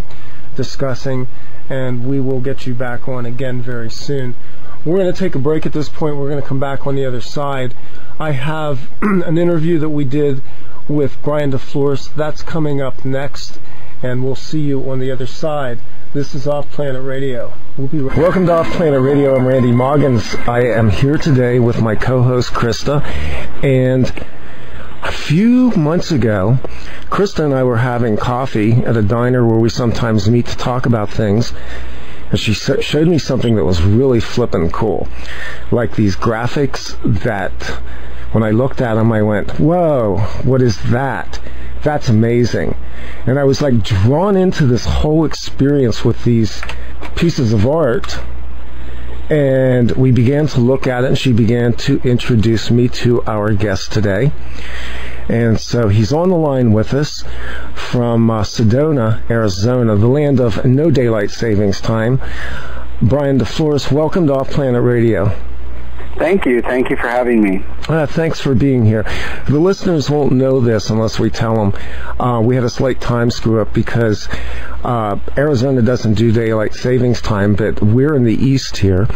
discussing. And we will get you back on again very soon. We're going to take a break at this point. We're going to come back on the other side. I have an interview that we did with Bryan DeFlores. That's coming up next, and we'll see you on the other side. This is OffPlanet Radio. We'll be right. Welcome to OffPlanet Radio. I'm Randy Moggins. I am here today with my co-host Krista, and a few months ago, Christa and I were having coffee at a diner where we sometimes meet to talk about things, and she showed me something that was really flippin' cool, like these graphics that, when I looked at them, I went, whoa, what is that? That's amazing. And I was like drawn into this whole experience with these pieces of art, and we began to look at it, and she began to introduce me to our guest today. And so he's on the line with us from Sedona, Arizona, the land of no daylight savings time. Bryan DeFlores, welcome to OffPlanet Radio. Thank you. Thank you for having me. Thanks for being here. The listeners won't know this unless we tell them. We had a slight time screw up because Arizona doesn't do daylight savings time, but we're in the east here.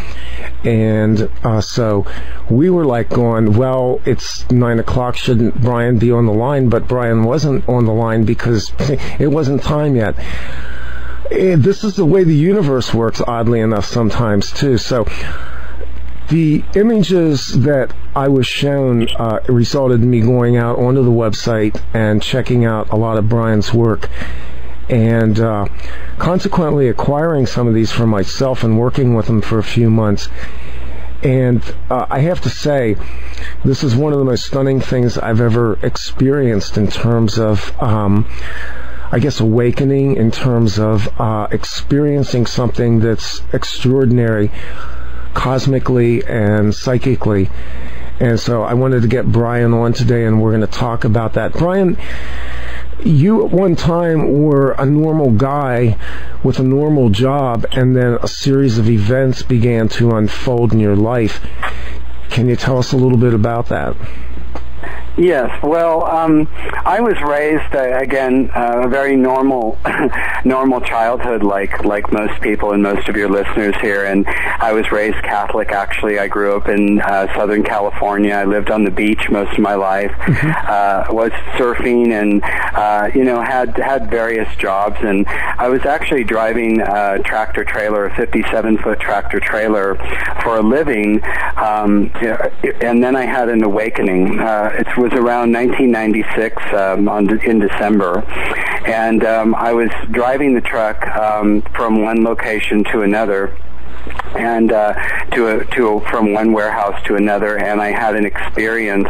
And so we were like going, well, it's 9 o'clock. Shouldn't Bryan be on the line? But Bryan wasn't on the line because it wasn't time yet. This is the way the universe works, oddly enough, sometimes, too. So the images that I was shown resulted in me going out onto the website and checking out a lot of Bryan's work, and consequently acquiring some of these for myself and working with him for a few months. And I have to say, this is one of the most stunning things I've ever experienced in terms of I guess awakening, in terms of experiencing something that's extraordinary cosmically and psychically. And so I wanted to get Bryan on today, and we're going to talk about that. Bryan, you at one time were a normal guy with a normal job, and then a series of events began to unfold in your life. Can you tell us a little bit about that? Yes, well, I was raised, again, a very normal childhood like most people and most of your listeners here, and I was raised Catholic, actually. I grew up in Southern California. I lived on the beach most of my life, was surfing, and, had various jobs, and I was actually driving a tractor-trailer, a 57-foot tractor-trailer for a living, and then I had an awakening. It was around 1996 in December, and I was driving the truck from one location to another, and from one warehouse to another, and I had an experience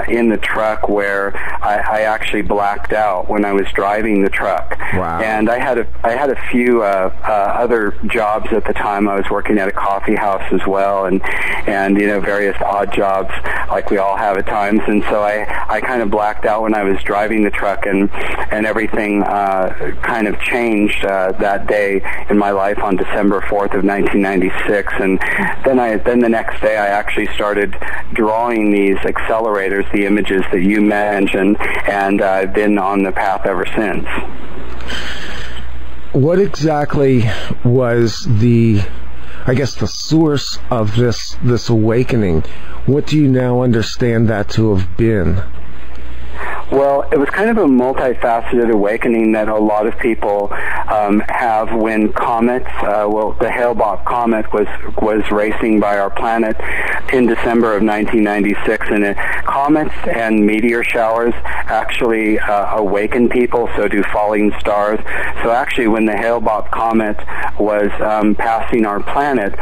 in the truck where I actually blacked out when I was driving the truck. Wow. And I had a few other jobs at the time. I was working at a coffee house as well, and various odd jobs like we all have at times. And so I kind of blacked out when I was driving the truck, and everything kind of changed that day in my life on December 4th of 1996. And then the next day I actually started drawing these accelerators, the images that you mentioned, and I've been on the path ever since. What exactly was the source of this awakening? What do you now understand that to have been? Well, it was kind of a multifaceted awakening that a lot of people have when comets, the Hale-Bopp comet was racing by our planet in December of 1996, and comets and meteor showers actually awaken people, so do falling stars. So actually, when the Hale-Bopp comet was passing our planet,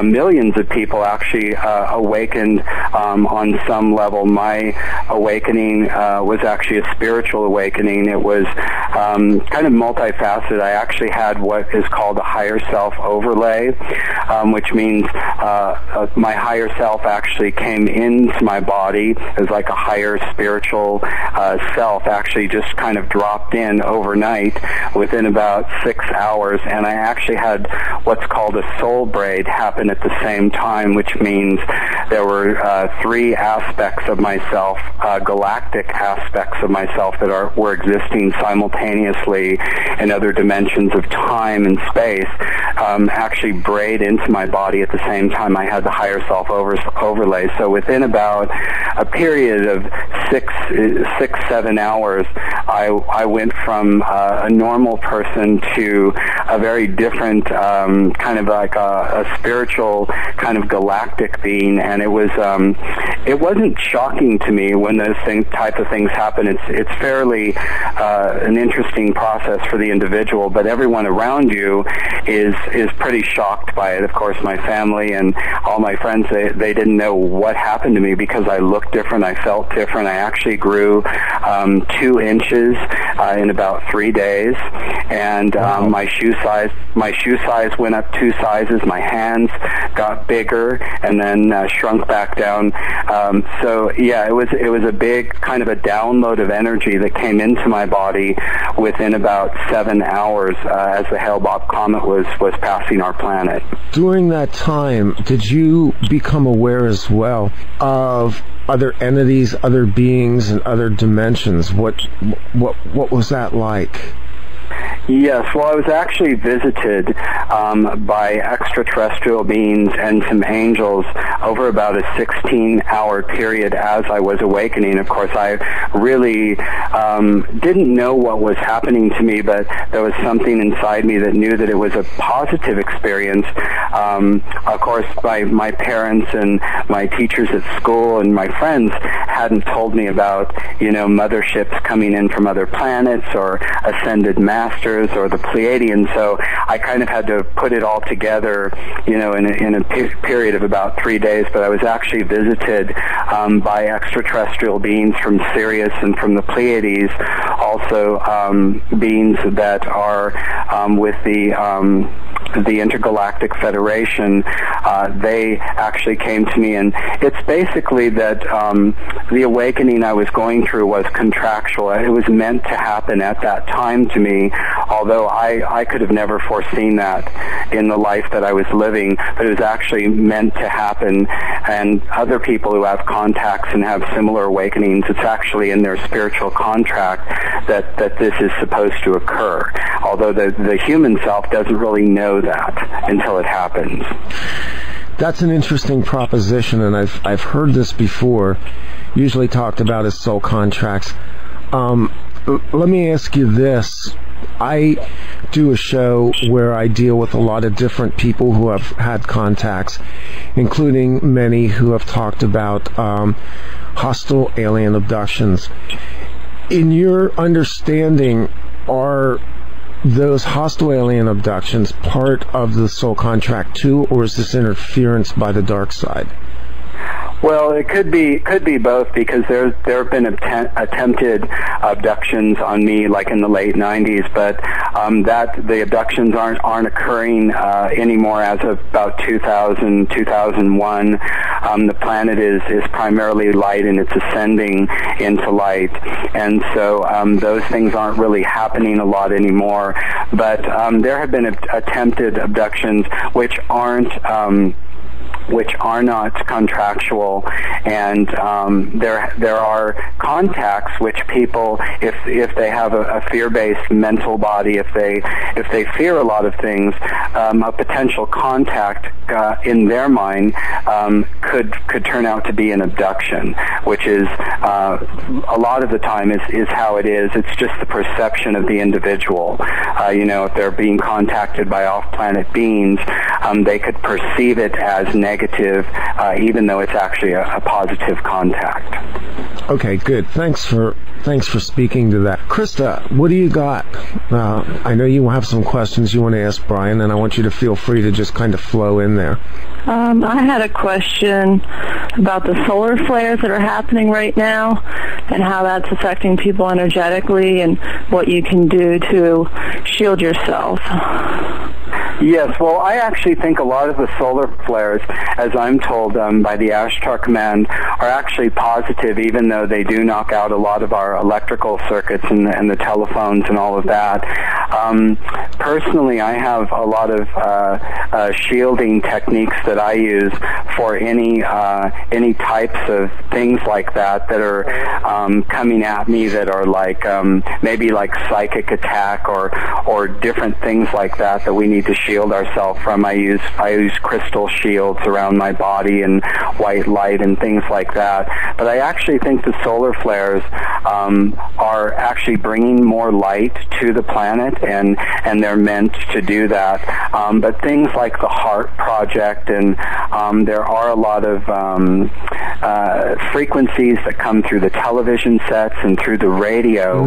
millions of people actually awakened on some level. My awakening was actually a spiritual awakening. It was kind of multifaceted. I actually had what is called a higher self overlay, which means my higher self actually came into my body as like a higher spiritual self, actually just kind of dropped in overnight within about 6 hours, and I actually had what's called a soul braid happen at the same time, which means there were three aspects of myself, galactic aspects of myself that were existing simultaneously in other dimensions of time and space actually braid into my body at the same time I had the higher self overlay. So within about a period of 6-7 hours, I went from a normal person to a very different kind of like a spiritual kind of galactic being, and it wasn't shocking to me when those type of things happen. It's fairly an interesting process for the individual, but everyone around you is pretty shocked by it. Of course, my family and all my friends, they didn't know what happened to me because I looked different, I felt different. I actually grew 2 inches in about 3 days, and wow. my shoe size went up 2 sizes. My hands got bigger and then shrunk back down. So yeah, it was a big kind of a download of energy that came into my body within about 7 hours as the Hale-Bopp comet was passing our planet. During that time, did you become aware as well of other entities, other beings, and other dimensions? What was that like? Yes, well, I was actually visited by extraterrestrial beings and some angels over about a 16-hour period as I was awakening. Of course, I really didn't know what was happening to me, but there was something inside me that knew that it was a positive experience. Of course, my parents and my teachers at school and my friends hadn't told me about, motherships coming in from other planets or ascended masters or the Pleiadians, so I kind of had to put it all together, in a period of about 3 days. But I was actually visited by extraterrestrial beings from Sirius and from the Pleiades, also beings that are with the Intergalactic Federation. They actually came to me, and it's basically that the awakening I was going through was contractual. It was meant to happen at that time to me, although I could have never foreseen that in the life that I was living, but it was actually meant to happen. And other people who have contacts and have similar awakenings, it's actually in their spiritual contract that this is supposed to occur, although the human self doesn't really know that until it happens. That's an interesting proposition, and I've heard this before, usually talked about as soul contracts. Let me ask you this. I do a show where I deal with a lot of different people who have had contacts, including many who have talked about hostile alien abductions. In your understanding, are those hostile alien abductions part of the soul contract too, or is this interference by the dark side? Well, it could be both, because there have been attempted abductions on me, like in the late 90s, but that the abductions aren't occurring anymore as of about 2000, 2001. The planet is primarily light, and it's ascending into light, and so those things aren't really happening a lot anymore. But there have been attempted abductions which are not contractual, and there are contacts which people, if they have a fear-based mental body, if they fear a lot of things, a potential contact in their mind could turn out to be an abduction, which is a lot of the time is how it is. It's just the perception of the individual. If they're being contacted by off-planet beings, they could perceive it as negative, even though it's actually a positive contact. Okay, good. Thanks for speaking to that. Krista, what do you got? I know you have some questions you want to ask Bryan, and I want you to feel free to just kind of flow in there. I had a question about the solar flares that are happening right now and how that's affecting people energetically and what you can do to shield yourself. Yes, well, I actually think a lot of the solar flares, as I'm told by the Ashtar Command, are actually positive, even though they do knock out a lot of our electrical circuits and the telephones and all of that. Personally, I have a lot of shielding techniques that I use for any types of things like that are coming at me, that are like maybe like psychic attack or different things like that we need to shield ourselves from. I use crystal shields around my body and white light and things like that. But I actually think the solar flares are actually bringing more light to the planet, and they're meant to do that. But things like the HEART project, and there are a lot of frequencies that come through the television sets and through the radio,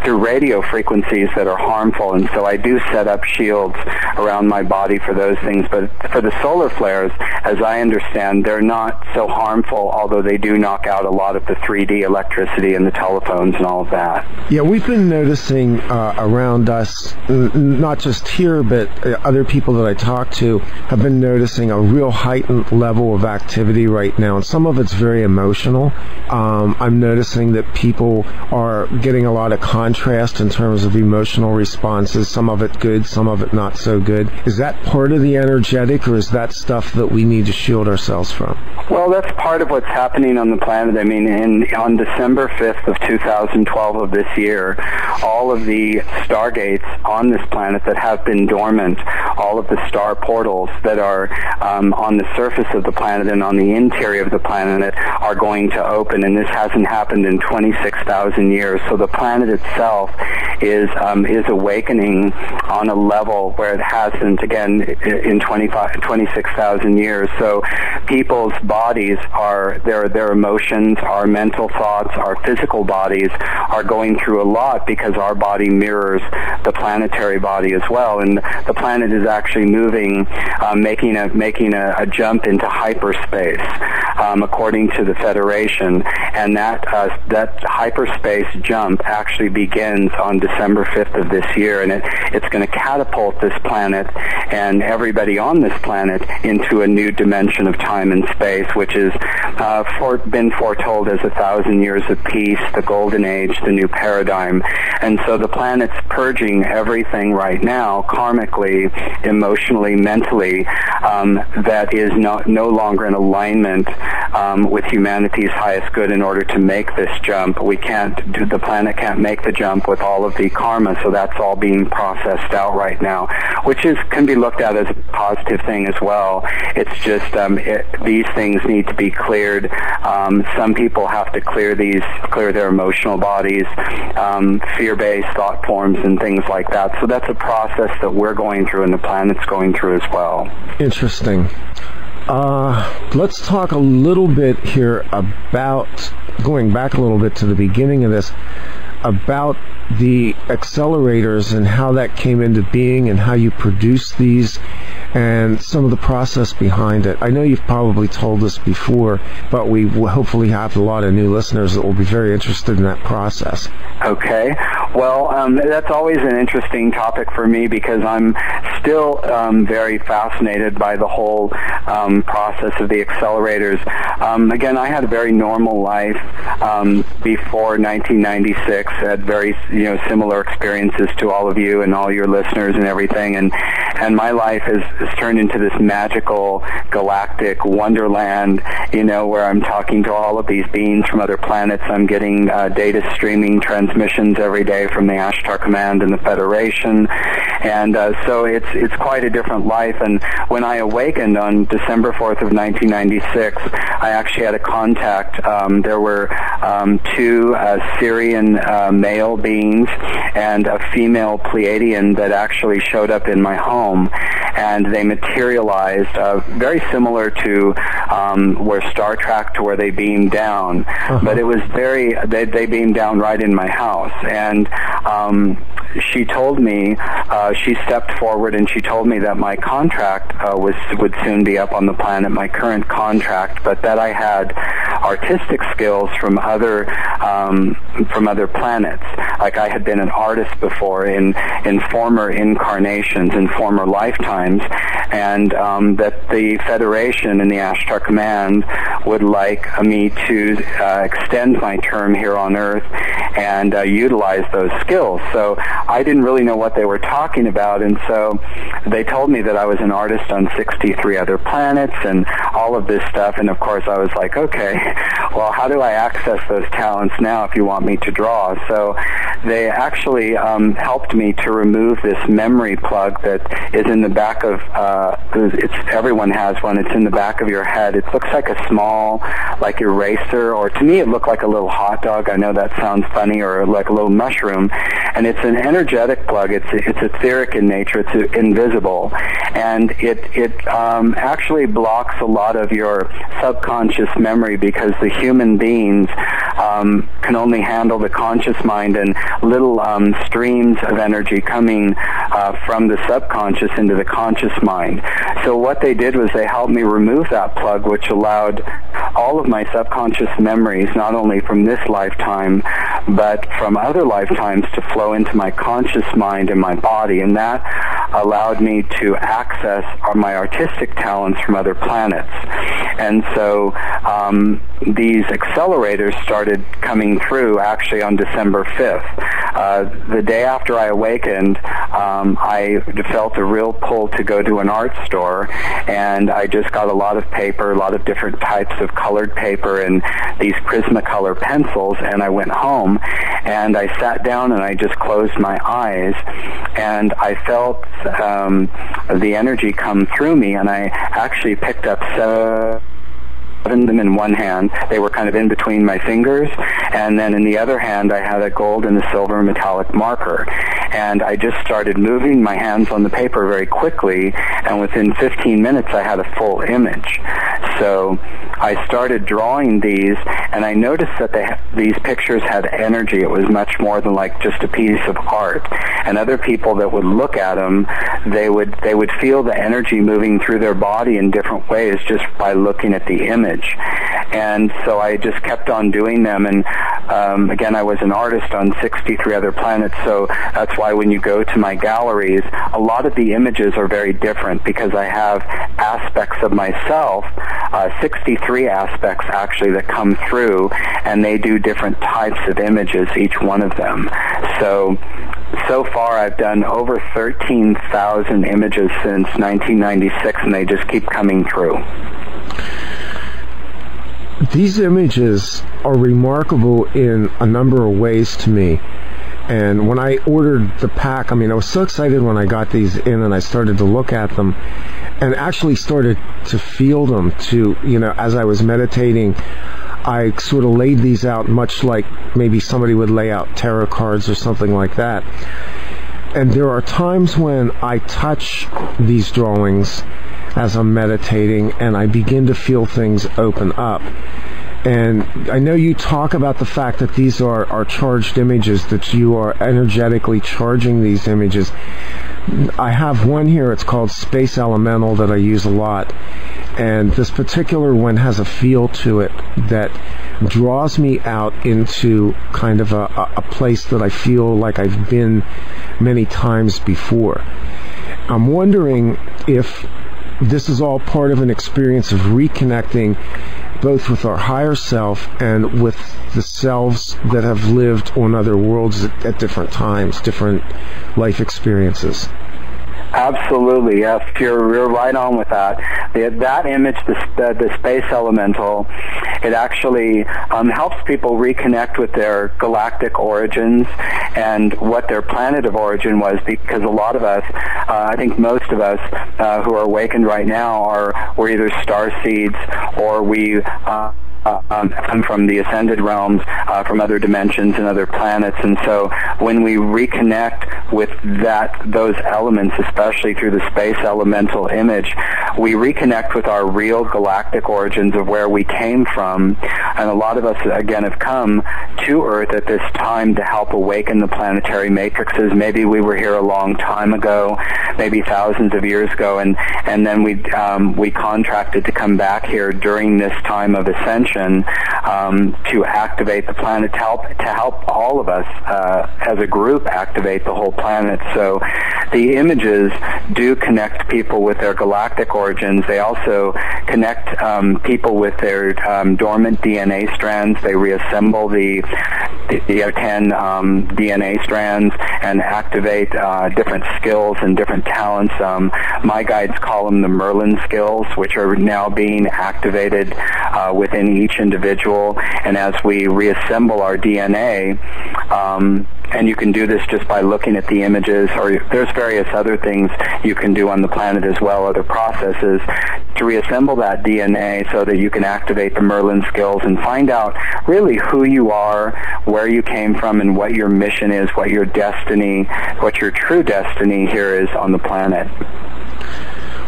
through radio frequencies that are harmful. And so I do set up shields around my body for those things. But for the solar flares, as I understand, they're not so harmful, although they do knock out a lot of the 3D electricity and the telephones and all of that. Yeah, we've been noticing around us, not just here, but other people that I talk to have been noticing a real heightened level of activity right now, and some of it's very emotional. I'm noticing that people are getting a lot of contrast in terms of emotional responses, some of it good, some of it not so good. Is that part of the energetic, or is that stuff that we need to shield ourselves from? Well, that's part of what's happening on the planet. I mean, on December 5th of 2012 of this year, all of the stargates on this planet that have been dormant, all of the star portals that are on the surface of the planet and on the interior of the planet are going to open, and this hasn't happened in 26,000 years. So the planet itself is awakening on a level where it hasn't, again, in 26,000 years. So people's bodies their emotions, our mental thoughts, our physical bodies are going through a lot because our body mirrors the planetary body as well. And the planet is actually moving, making a jump into hyperspace, according to the Federation. And that hyperspace jump actually begins on December 5th of this year, and it's going to catapult this planet and everybody on this planet into a new dimension of time and space, which has been foretold as 1,000 years of peace, the golden age, the new paradigm. And so the planet's purging everything right now, karmically, emotionally, mentally, that is no longer in alignment with humanity's highest good in order to make this jump. The planet can't make the jump with all of the karma, so that's all being processed out right now, which can be looked at as a positive thing as well. It's just these things need to be cleared. Some people have to clear their emotional bodies, fear-based thought forms and things like that. So that's a process that we're going through and the planet's going through as well. Interesting. Let's talk a little bit here about, going back a little bit to the beginning of this, about the accelerators and how that came into being and how you produce these and some of the process behind it. I know you've probably told us before, but we will hopefully have a lot of new listeners that will be very interested in that process. Okay. Well, that's always an interesting topic for me because I'm still very fascinated by the whole process of the accelerators. Again, I had a very normal life before 1996. I had very similar experiences to all of you and all your listeners and everything, and my life has turned into this magical galactic wonderland, where I'm talking to all of these beings from other planets. I'm getting data streaming transmissions every day from the Ashtar Command and the Federation, and so it's quite a different life. And when I awakened on December 4th of 1996, I actually had a contact. There were two Syrian male beings and a female Pleiadian that actually showed up in my home, and they materialized very similar to where Star Trek, to where they beamed down, but it was they beamed down right in my house. And she told me, she stepped forward and she told me that my contract would soon be up on the planet, my current contract, but that I had artistic skills from other planets. Like I had been an artist before in former incarnations, in former lifetimes, and that the Federation and the Ashtar Command would like me to extend my term here on Earth and utilize those skills. So I didn't really know what they were talking about, and so they told me that I was an artist on 63 other planets and all of this stuff, and of course I was like, okay, well, how do I access those talents now if you want me to draw? So they actually helped me to remove this memory plug that is in the back of, everyone has one, it's in the back of your head. It looks like a small, like eraser, or to me it looked like a little hot dog. I know that sounds funny, or like a little mushroom. And it's an energetic plug. It's etheric in nature. It's invisible. And it actually blocks a lot of your subconscious memory, because the human beings can only handle the conscious mind and little streams of energy coming from the subconscious into the conscious mind. So what they did was they helped me remove that plug, which allowed all of my subconscious memories, not only from this lifetime, but from other lifetimes, to flow into my conscious mind and my body. And that allowed me to access my artistic talents from other planets. And so these accelerators started coming through actually on December 5th. The day after I awakened, I felt a real pull to go to an art store, and I just got a lot of paper, a lot of different types of colored paper and these Prismacolor pencils, and I went home and I sat down and I just closed my eyes, and I felt the energy come through me, and I actually picked up seven of them in one hand. They were kind of in between my fingers, and then in the other hand I had a gold and a silver metallic marker, and I just started moving my hands on the paper very quickly, and within 15 minutes I had a full image. So I started drawing these, and I noticed that these pictures had energy. It was much more than like just a piece of art. And other people that would look at them, they would feel the energy moving through their body in different ways just by looking at the image. And so I just kept on doing them, and again, I was an artist on 63 other planets, so that's why when you go to my galleries, a lot of the images are very different, because I have aspects of myself, 63 aspects actually, that come through, and they do different types of images, each one of them. So far I've done over 13,000 images since 1996, and they just keep coming through. These images are remarkable in a number of ways to me. And when I ordered the pack, I mean, I was so excited when I got these in and I started to look at them and actually started to feel them too. You know, as I was meditating, I sort of laid these out much like maybe somebody would lay out tarot cards or something like that. And there are times when I touch these drawings as I'm meditating, and I begin to feel things open up. And I know you talk about the fact that these are charged images, that you are energetically charging these images. I have one here, it's called Space Elemental, that I use a lot. And this particular one has a feel to it that draws me out into kind of a place that I feel like I've been many times before. I'm wondering if this is all part of an experience of reconnecting both with our higher self and with the selves that have lived on other worlds at different times, different life experiences. Absolutely, yes. You're right on with that. That image, the space elemental, it actually helps people reconnect with their galactic origins and what their planet of origin was, because a lot of us, I think most of us who are awakened right now, we're either starseeds, or we come from the ascended realms, from other dimensions and other planets. And so when we reconnect with those elements, especially through the space elemental image, we reconnect with our real galactic origins of where we came from. And a lot of us, again, have come to Earth at this time to help awaken the planetary matrices. Maybe we were here a long time ago, maybe thousands of years ago, and then we contracted to come back here during this time of ascension, to activate the planet, to help all of us as a group activate the whole planet. So the images do connect people with their galactic origins. They also connect people with their dormant DNA strands. They reassemble the 10 DNA strands and activate different skills and different talents. My guides call them the Merlin skills, which are now being activated within each individual. And as we reassemble our DNA, and you can do this just by looking at the images, or there's various other things you can do on the planet as well, other processes, to reassemble that DNA so that you can activate the Merlin skills and find out really who you are, where you came from, and what your mission is, what your destiny, what your true destiny here is on the planet.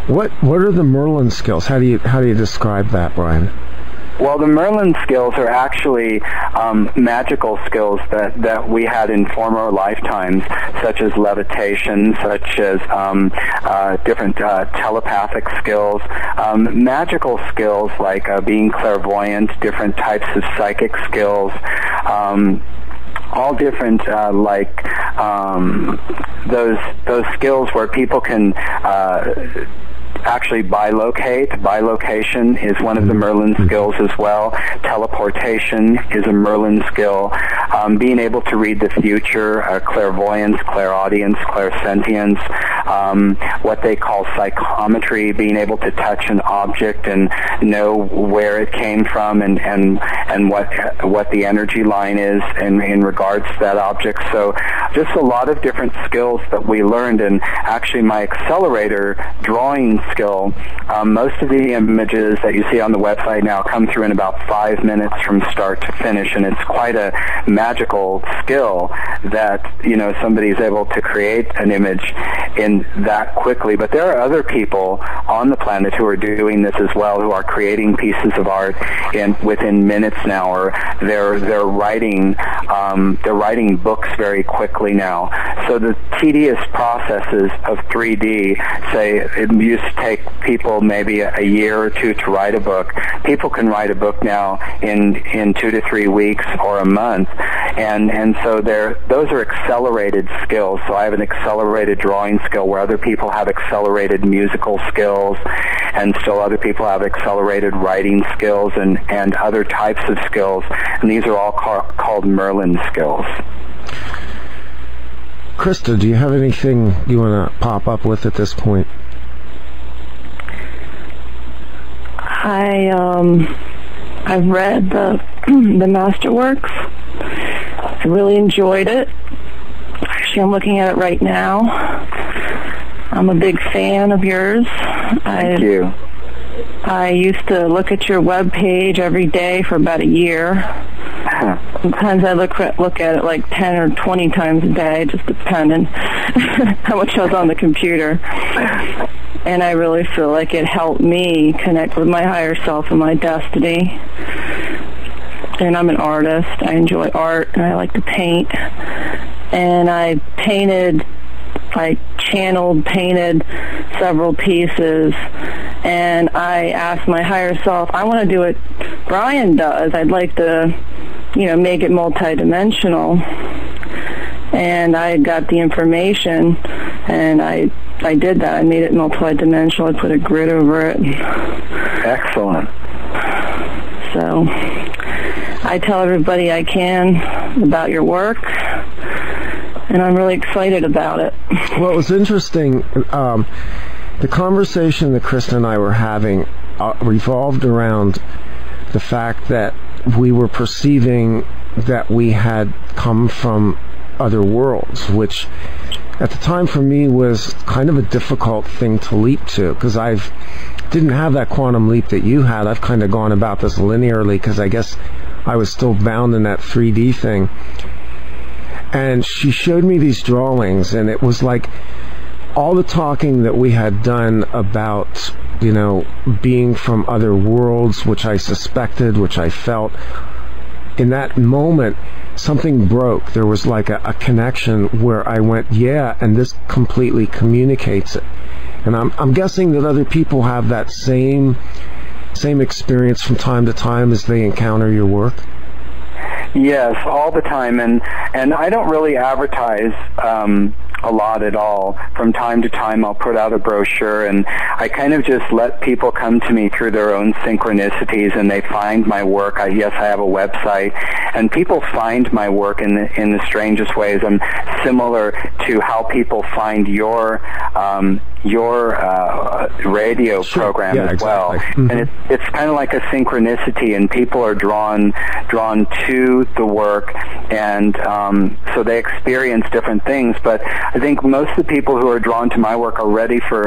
What are the Merlin skills? How do you describe that, Bryan? Well, the Merlin skills are actually magical skills that we had in former lifetimes, such as levitation, such as different telepathic skills, magical skills like being clairvoyant, different types of psychic skills, all different those skills where people can actually bilocate. Bilocation is one of the Merlin skills as well. Teleportation is a Merlin skill. Being able to read the future, clairvoyance, clairaudience, clairsentience, what they call psychometry, being able to touch an object and know where it came from and what the energy line is in regards to that object. So just a lot of different skills that we learned. And actually my accelerator drawing skill, most of the images that you see on the website now come through in about 5 minutes from start to finish, and it's quite a magical skill that, somebody's able to create an image in that quickly. But there are other people on the planet who are doing this as well, who are creating pieces of art within minutes now, or they're writing books very quickly now. So the tedious processes of 3D, say it used to take people maybe a year or two to write a book. People can write a book now in 2 to 3 weeks or a month, and so those are accelerated skills. So I have an accelerated drawing skill where other people have accelerated musical skills, and still other people have accelerated writing skills and other types of skills, and these are all called Merlin skills. Krista, do you have anything you want to pop up with at this point? I've read the Masterworks. I really enjoyed it. Actually, I'm looking at it right now. I'm a big fan of yours. Thank you. I used to look at your web page every day for about a year. Sometimes I look at it like 10 or 20 times a day, just depending how much I was on the computer. And I really feel like it helped me connect with my higher self and my destiny. And I'm an artist. I enjoy art, and I like to paint. And I painted several pieces, and I asked my higher self, I want to do what Bryan does. I'd like to, make it multidimensional. And I got the information, and I did that. I made it multidimensional. I put a grid over it. Excellent. So I tell everybody I can about your work, and I'm really excited about it. Well, it was interesting. The conversation that Christa and I were having revolved around the fact that we were perceiving that we had come from other worlds, which at the time for me was kind of a difficult thing to leap to, because I didn't have that quantum leap that you had. I've kind of gone about this linearly because I guess I was still bound in that 3D thing. And she showed me these drawings, and it was like all the talking that we had done about, being from other worlds, which I suspected, which I felt. In that moment, something broke. There was like a connection where I went, yeah, and this completely communicates it. And I'm guessing that other people have that same experience from time to time as they encounter your work. Yes, all the time, and I don't really advertise a lot at all. From time to time, I'll put out a brochure, and I kind of just let people come to me through their own synchronicities, and they find my work. I have a website, and people find my work in the strangest ways. I'm similar to how people find your radio program as well. Mm-hmm. And it's kind of like a synchronicity, and people are drawn to the work, and so they experience different things. But I think most of the people who are drawn to my work are ready for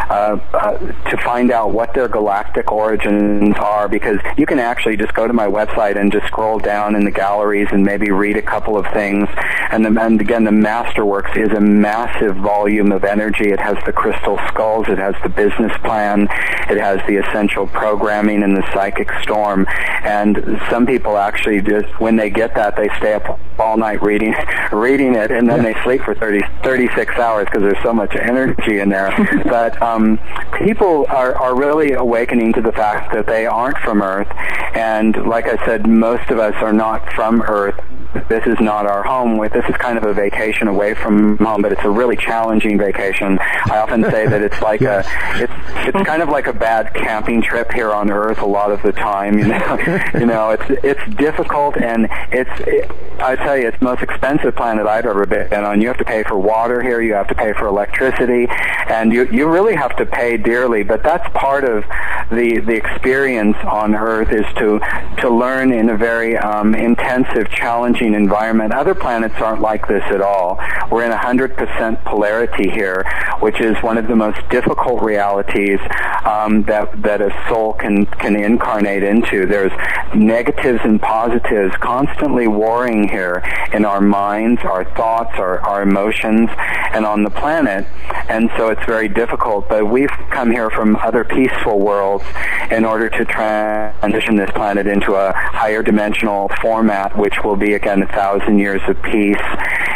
to find out what their galactic origins are, because you can actually just go to my website and just scroll down in the galleries and maybe read a couple of things. And again, the Masterworks is a massive volume of energy. It has the crystal skulls, it has the business plan, it has the essential programming and the psychic storm. And some people actually just, when they get that, they stay up all night reading it, and then they sleep for 36 hours because there's so much energy in there. But people are really awakening to the fact that they aren't from Earth. And like I said, most of us are not from Earth. This is not our home. This is kind of a vacation away from home, but it's a really challenging vacation. I often say that it's like it's kind of like a bad camping trip here on Earth a lot of the time. It's difficult, and I tell you, it's the most expensive planet I've ever been on. You have to pay for water here, you have to pay for electricity, and you really have to pay dearly. But that's part of the experience on Earth, is to learn in a very intensive, challenging environment. Other planets aren't like this at all. We're in 100% polarity here, which is one of the most difficult realities that a soul can incarnate into. There's negatives and positives constantly warring here in our minds, our thoughts, our emotions, and on the planet. And so it's very difficult. But we've come here from other peaceful worlds in order to transition this planet into a higher dimensional format, which will be, again, 1,000 years of peace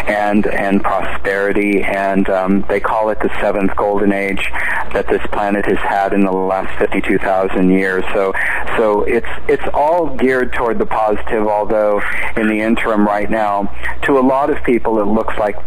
and prosperity. And they call it the seventh golden age that this planet has had in the last 52,000 years. So it's all geared toward the positive, although in the interim right now, to a lot of people it looks like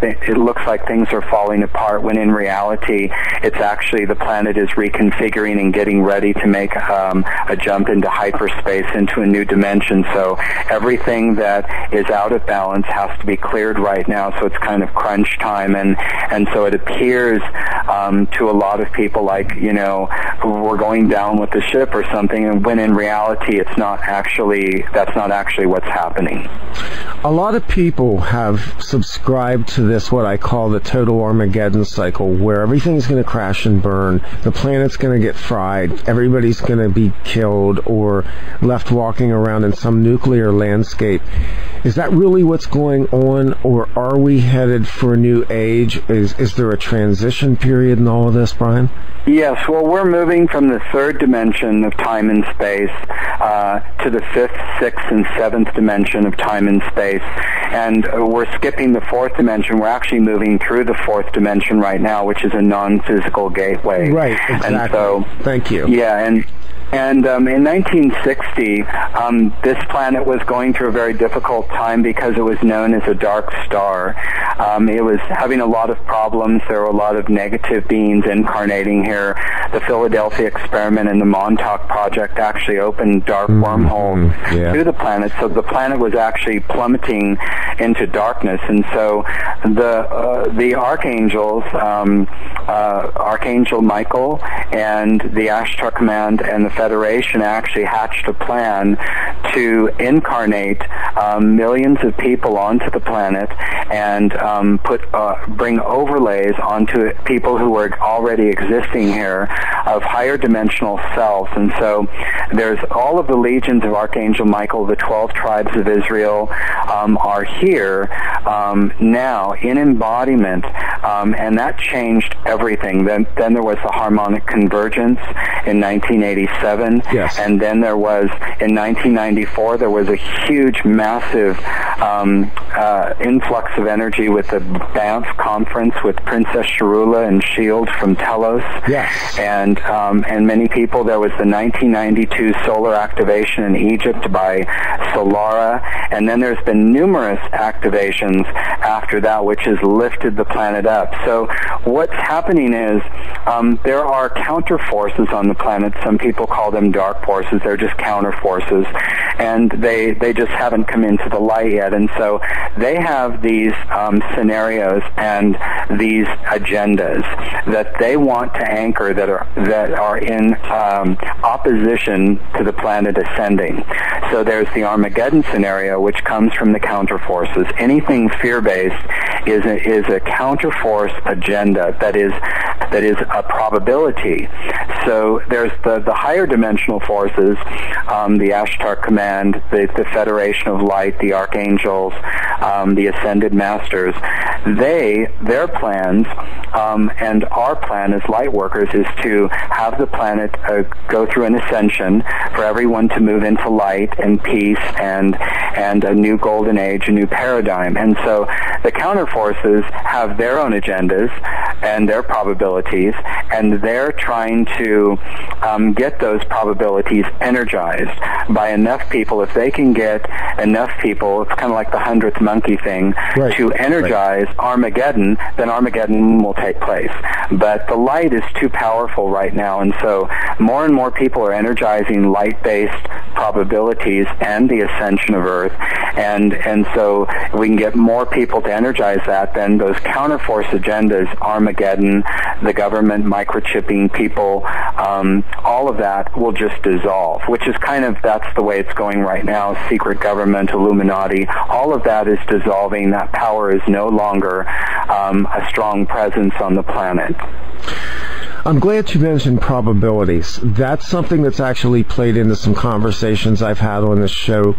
things are falling apart, when in reality it's actually the planet is reconfiguring and getting ready to make a jump into hyperspace, into a new dimension. So everything that is out of balance has to be cleared right now, so it's kind of crunch time, and so it appears to a lot of people like, we're going down with the ship or something, and when in reality that's not actually what's happening. A lot of people have subscribed to this, what I call the total Armageddon cycle, where everything's going to crash and burn, the planet's going to get fried, everybody's going to be killed or left walking around in some nuclear landscape. Is that really what's going on, or are we headed for a new age? Is there a transition period in all of this, Bryan? Yes, well, we're moving from the third dimension of time and space to the fifth, sixth, and seventh dimension of time and space. And we're skipping the fourth dimension. We're actually moving through the fourth dimension right now, which is a non-physical gateway. Right, exactly. And so, thank you. Yeah, and in 1960, this planet was going through a very difficult time because it was known as a dark star. It was having a lot of problems. There were a lot of negative beings incarnating here. The Philadelphia experiment and the Montauk project actually opened dark wormholes to the planet, so the planet was actually plummeting into darkness. And so the archangels, Archangel Michael and the Ashtar Command and the Federation actually hatched a plan to incarnate millions of people onto the planet and bring overlays onto people who were already existing here of higher dimensional selves. And so there's all of the legions of Archangel Michael, the 12 tribes of Israel, are here now in embodiment, and that changed everything. Then there was the harmonic convergence in 1987. 1987. Yes. And then there was, in 1994, there was a huge, massive influx of energy with the Banff conference with Princess Sharula and Shield from Telos. Yes. And many people. There was the 1992 solar activation in Egypt by Solara, and then there's been numerous activations after that, which has lifted the planet up. So what's happening is there are counter forces on the planet. Some people call them dark forces. They're just counter forces, and they just haven't come into the light yet. And so they have these scenarios and these agendas that they want to anchor that are in opposition to the planet ascending. So there's the Armageddon scenario, which comes from the counter forces. Anything fear-based is a counter force agenda that is a probability. So there's the higher dimensional forces, the Ashtar Command, the Federation of Light, the Archangels, the Ascended Masters. Their plans, and our plan as light workers, is to have the planet go through an ascension for everyone to move into light and peace and a new golden age, a new paradigm. And so the counter forces have their own agendas and their probabilities, and they're trying to get those probabilities energized by enough people. If they can get enough people, it's kind of like the 100th monkey thing, right, to energize Armageddon, then Armageddon will take place. But the light is too powerful right now, and so more and more people are energizing light-based probabilities and the ascension of Earth, and so if we can get more people to energize that, then those counterforce agendas, Armageddon, the government microchipping people, all of that will just dissolve, which is that's the way it's going right now. Secret government, Illuminati, all of that is dissolving. That power is no longer a strong presence on the planet. I'm glad you mentioned probabilities. That's something that's actually played into some conversations I've had on this show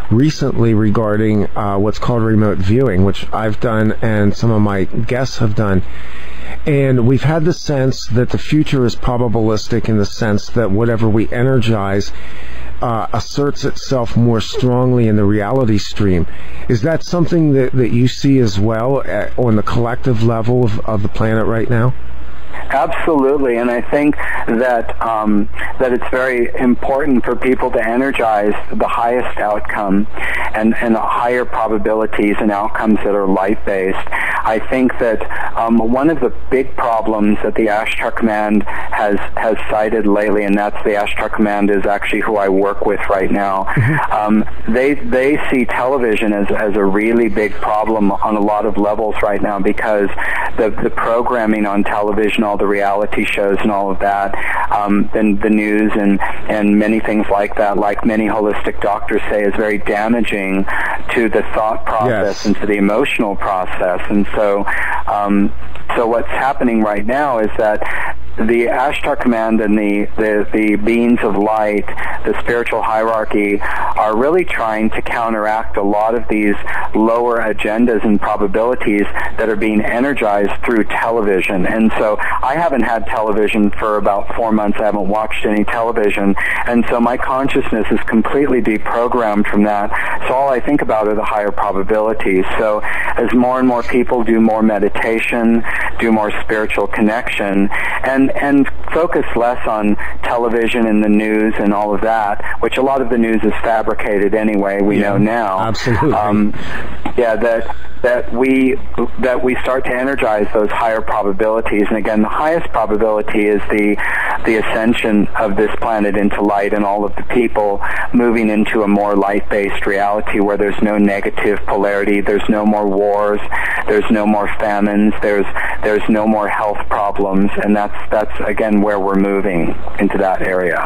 recently regarding what's called remote viewing, which I've done and some of my guests have done. And we've had the sense that the future is probabilistic in the sense that whatever we energize asserts itself more strongly in the reality stream. Is that something that you see as well on the collective level of the planet right now? Absolutely, and I think that it's very important for people to energize the highest outcome and the higher probabilities and outcomes that are light-based. I think that one of the big problems that the Ashtar Command has cited lately, and that's the Ashtar Command is actually who I work with right now. Mm-hmm. They see television as a really big problem on a lot of levels right now, because the programming on television, all the reality shows and all of that, and the news and many things like that, like many holistic doctors say, is very damaging to the thought process, yes, and to the emotional process. And so what's happening right now is that the Ashtar Command and the beings of light, the spiritual hierarchy, are really trying to counteract a lot of these lower agendas and probabilities that are being energized through television. And so I haven't had television for about 4 months. I haven't watched any television. And so my consciousness is completely deprogrammed from that. So all I think about are the higher probabilities. So as more and more people do more meditation, do more spiritual connection, and focus less on television and the news and all of that, which a lot of the news is fabricated anyway, we know now. Absolutely. That we start to energize those higher probabilities. And again, the highest probability is the ascension of this planet into light, and all of the people moving into a more light-based reality where there's no negative polarity, there's no more wars, there's no more famines, there's no more health problems, and that's again where we're moving into that area.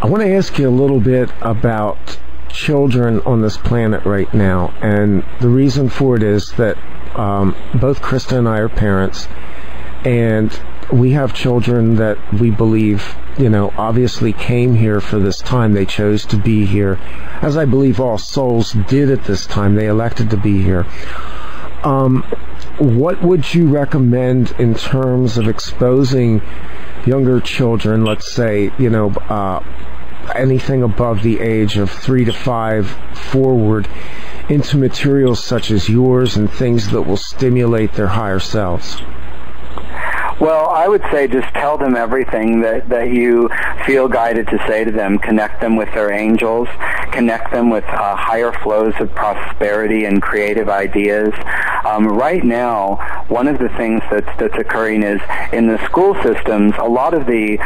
I want to ask you a little bit about children on this planet right now, and the reason for it is that both Krista and I are parents, and we have children that we believe, obviously came here for this time. They chose to be here, as I believe all souls did at this time. They elected to be here. What would you recommend in terms of exposing younger children, let's say, anything above the age of 3 to 5 forward, into materials such as yours and things that will stimulate their higher selves? Well, I would say just tell them everything that you feel guided to say to them. Connect them with their angels. Connect them with higher flows of prosperity and creative ideas. Right now, one of the things that's occurring is in the school systems, a lot of the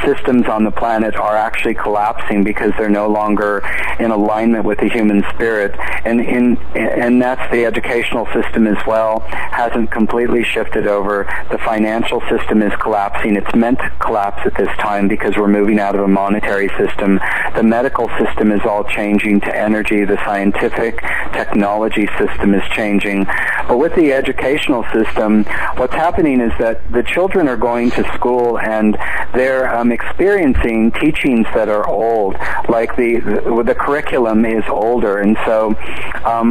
systems on the planet are actually collapsing because they're no longer in alignment with the human spirit, and that's the educational system as well. Hasn't completely shifted over. The financial system is collapsing. It's meant to collapse at this time because we're moving out of a monetary system. The medical system is all changing to energy. The scientific technology system is changing. But with the educational system, what's happening is that the children are going to school and they're experiencing teachings that are old, like the curriculum is older, and so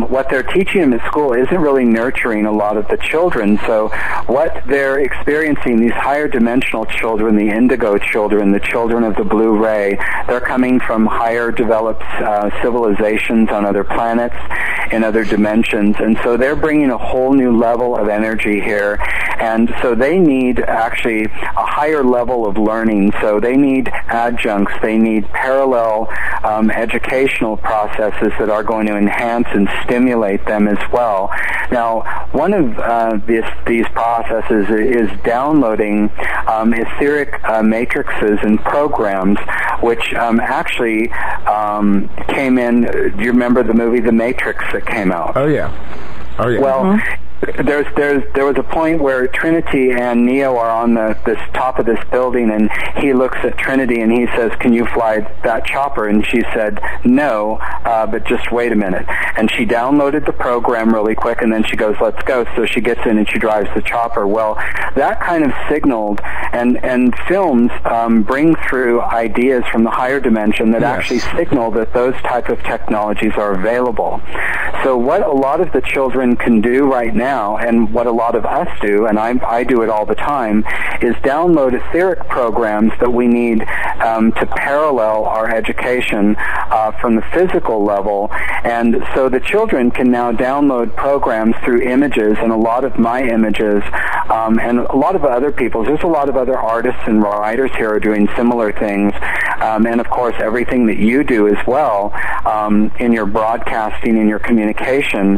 what they're teaching them at school isn't really nurturing a lot of the children. So what they're experiencing, these higher dimensional children, the indigo children, the children of the blue ray, they're coming from higher developed civilizations on other planets, in other dimensions, and so they're bringing a whole new level of energy here, and so they need actually a higher level of learning. So they need adjuncts, they need parallel educational processes that are going to enhance and stimulate them as well. Now, one of these processes is downloading etheric matrices and programs, which actually came in. Do you remember the movie The Matrix that came out? Oh yeah. Well, there was a point where Trinity and Neo are on this top of this building, and he looks at Trinity and he says, "Can you fly that chopper?" And she said, "No, but just wait a minute." And she downloaded the program really quick, and then she goes, "Let's go." So she gets in and she drives the chopper. Well, that kind of signaled, and films bring through ideas from the higher dimension that actually signal that those type of technologies are available. So what a lot of the children can do right now, and what a lot of us do, and I do it all the time, is download etheric programs that we need to parallel our education from the physical level. And so the children can now download programs through images, and a lot of my images, and a lot of other people's. There's a lot of other artists and writers here are doing similar things. And of course, everything that you do as well in your broadcasting, in your communication,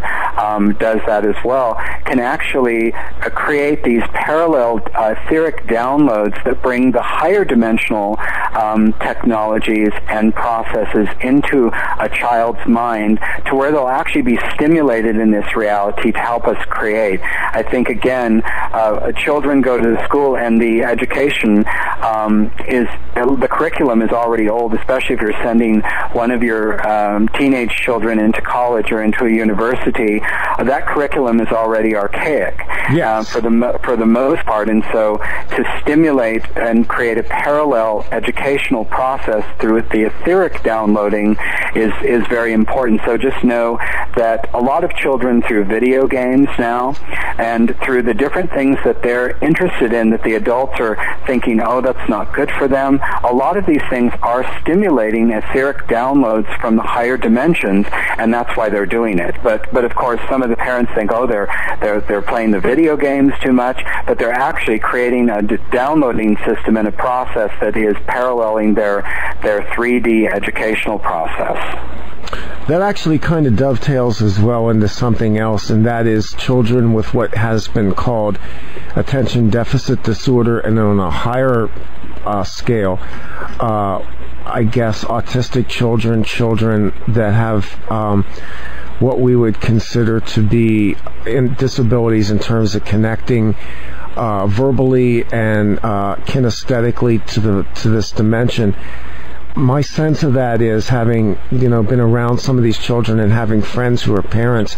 does that as well, can actually create these parallel etheric downloads that bring the higher dimensional technologies and processes into a child's mind to where they'll actually be stimulated in this reality to help us create. I think, again, children go to the school and the education the curriculum is already old, especially if you're sending one of your teenage children into college or into a university. That curriculum is already archaic for the most part, and so to stimulate and create a parallel educational process through the etheric downloading is very important. So just know that a lot of children, through video games now and through the different things that they're interested in that the adults are thinking, oh, that's not good for them, a lot of these things are stimulating etheric downloads from the higher dimensions, and that's why they're doing it. But of course, some of the parents think, oh, they're playing the video games too much, but they're actually creating a downloading system and a process that is paralleling their 3D educational process. That actually kind of dovetails as well into something else, and that is children with what has been called attention deficit disorder, and on a higher scale, I guess autistic children that have what we would consider to be disabilities in terms of connecting verbally and kinesthetically to this dimension. My sense of that is, having been around some of these children and having friends who are parents,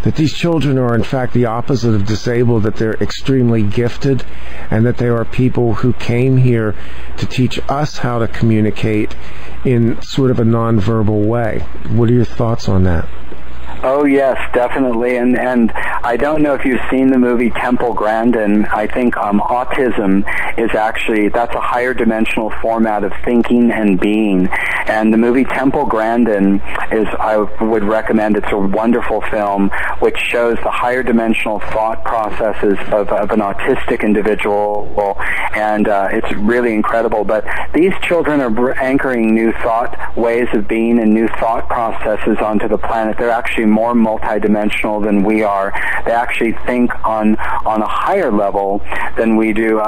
that these children are in fact the opposite of disabled, that they're extremely gifted, and that they are people who came here to teach us how to communicate in sort of a nonverbal way. What are your thoughts on that? Oh yes, definitely, and I don't know if you've seen the movie Temple Grandin. I think autism is actually, that's a higher dimensional format of thinking and being. And the movie Temple Grandin is, I would recommend, it's a wonderful film which shows the higher dimensional thought processes of an autistic individual, and it's really incredible. But these children are anchoring new thought ways of being and new thought processes onto the planet. They're actually more multidimensional than we are. They actually think on a higher level than we do.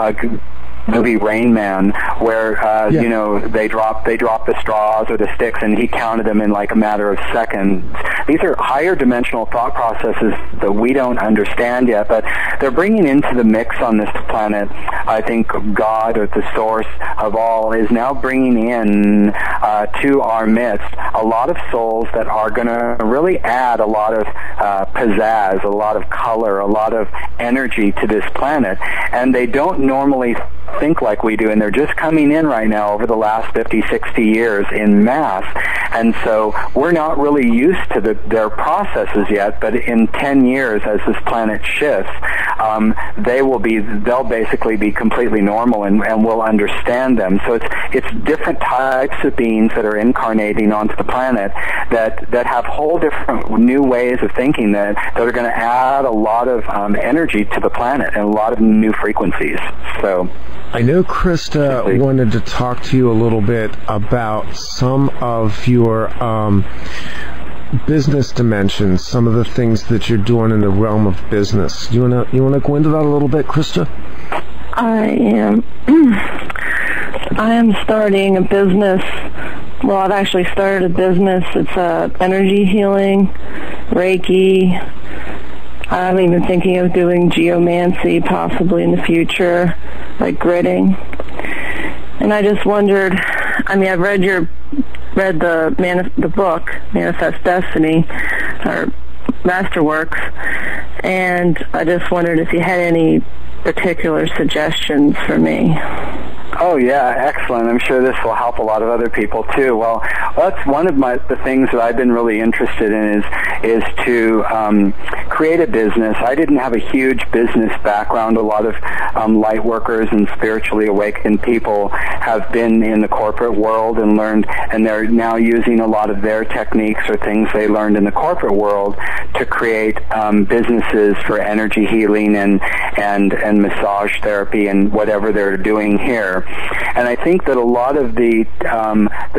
Movie Rain Man, where you know, they drop the straws or the sticks, and he counted them in like a matter of seconds. These are higher dimensional thought processes that we don't understand yet, but they're bringing into the mix on this planet. I think God, or the source of all, is now bringing in to our midst a lot of souls that are going to really add a lot of pizzazz, a lot of color, a lot of energy to this planet, and they don't normally think like we do, and they're just coming in right now over the last 50, 60 years in mass. And so we're not really used to their processes yet, but in 10 years, as this planet shifts, they'll basically be completely normal, and we'll understand them. So it's different types of beings that are incarnating onto the planet that have whole different new ways of thinking that are going to add a lot of energy to the planet and a lot of new frequencies. So I know Krista wanted to talk to you a little bit about some of your business dimensions, some of the things that you're doing in the realm of business. You wanna go into that a little bit, Krista? I am starting a business. Well, I've actually started a business. It's energy healing, Reiki. I'm even thinking of doing geomancy possibly in the future, like gridding. And I just wondered, I mean, I've read the book, Manifest Destiny, or Masterworks, and I just wondered if you had any particular suggestions for me. Oh yeah, excellent. I'm sure this will help a lot of other people too. Well, that's one of the things that I've been really interested in is to create a business. I didn't have a huge business background. A lot of light workers and spiritually awakened people have been in the corporate world and learned, and they're now using a lot of their techniques or things they learned in the corporate world to create businesses for energy healing and massage therapy and whatever they're doing here. And I think that a lot of the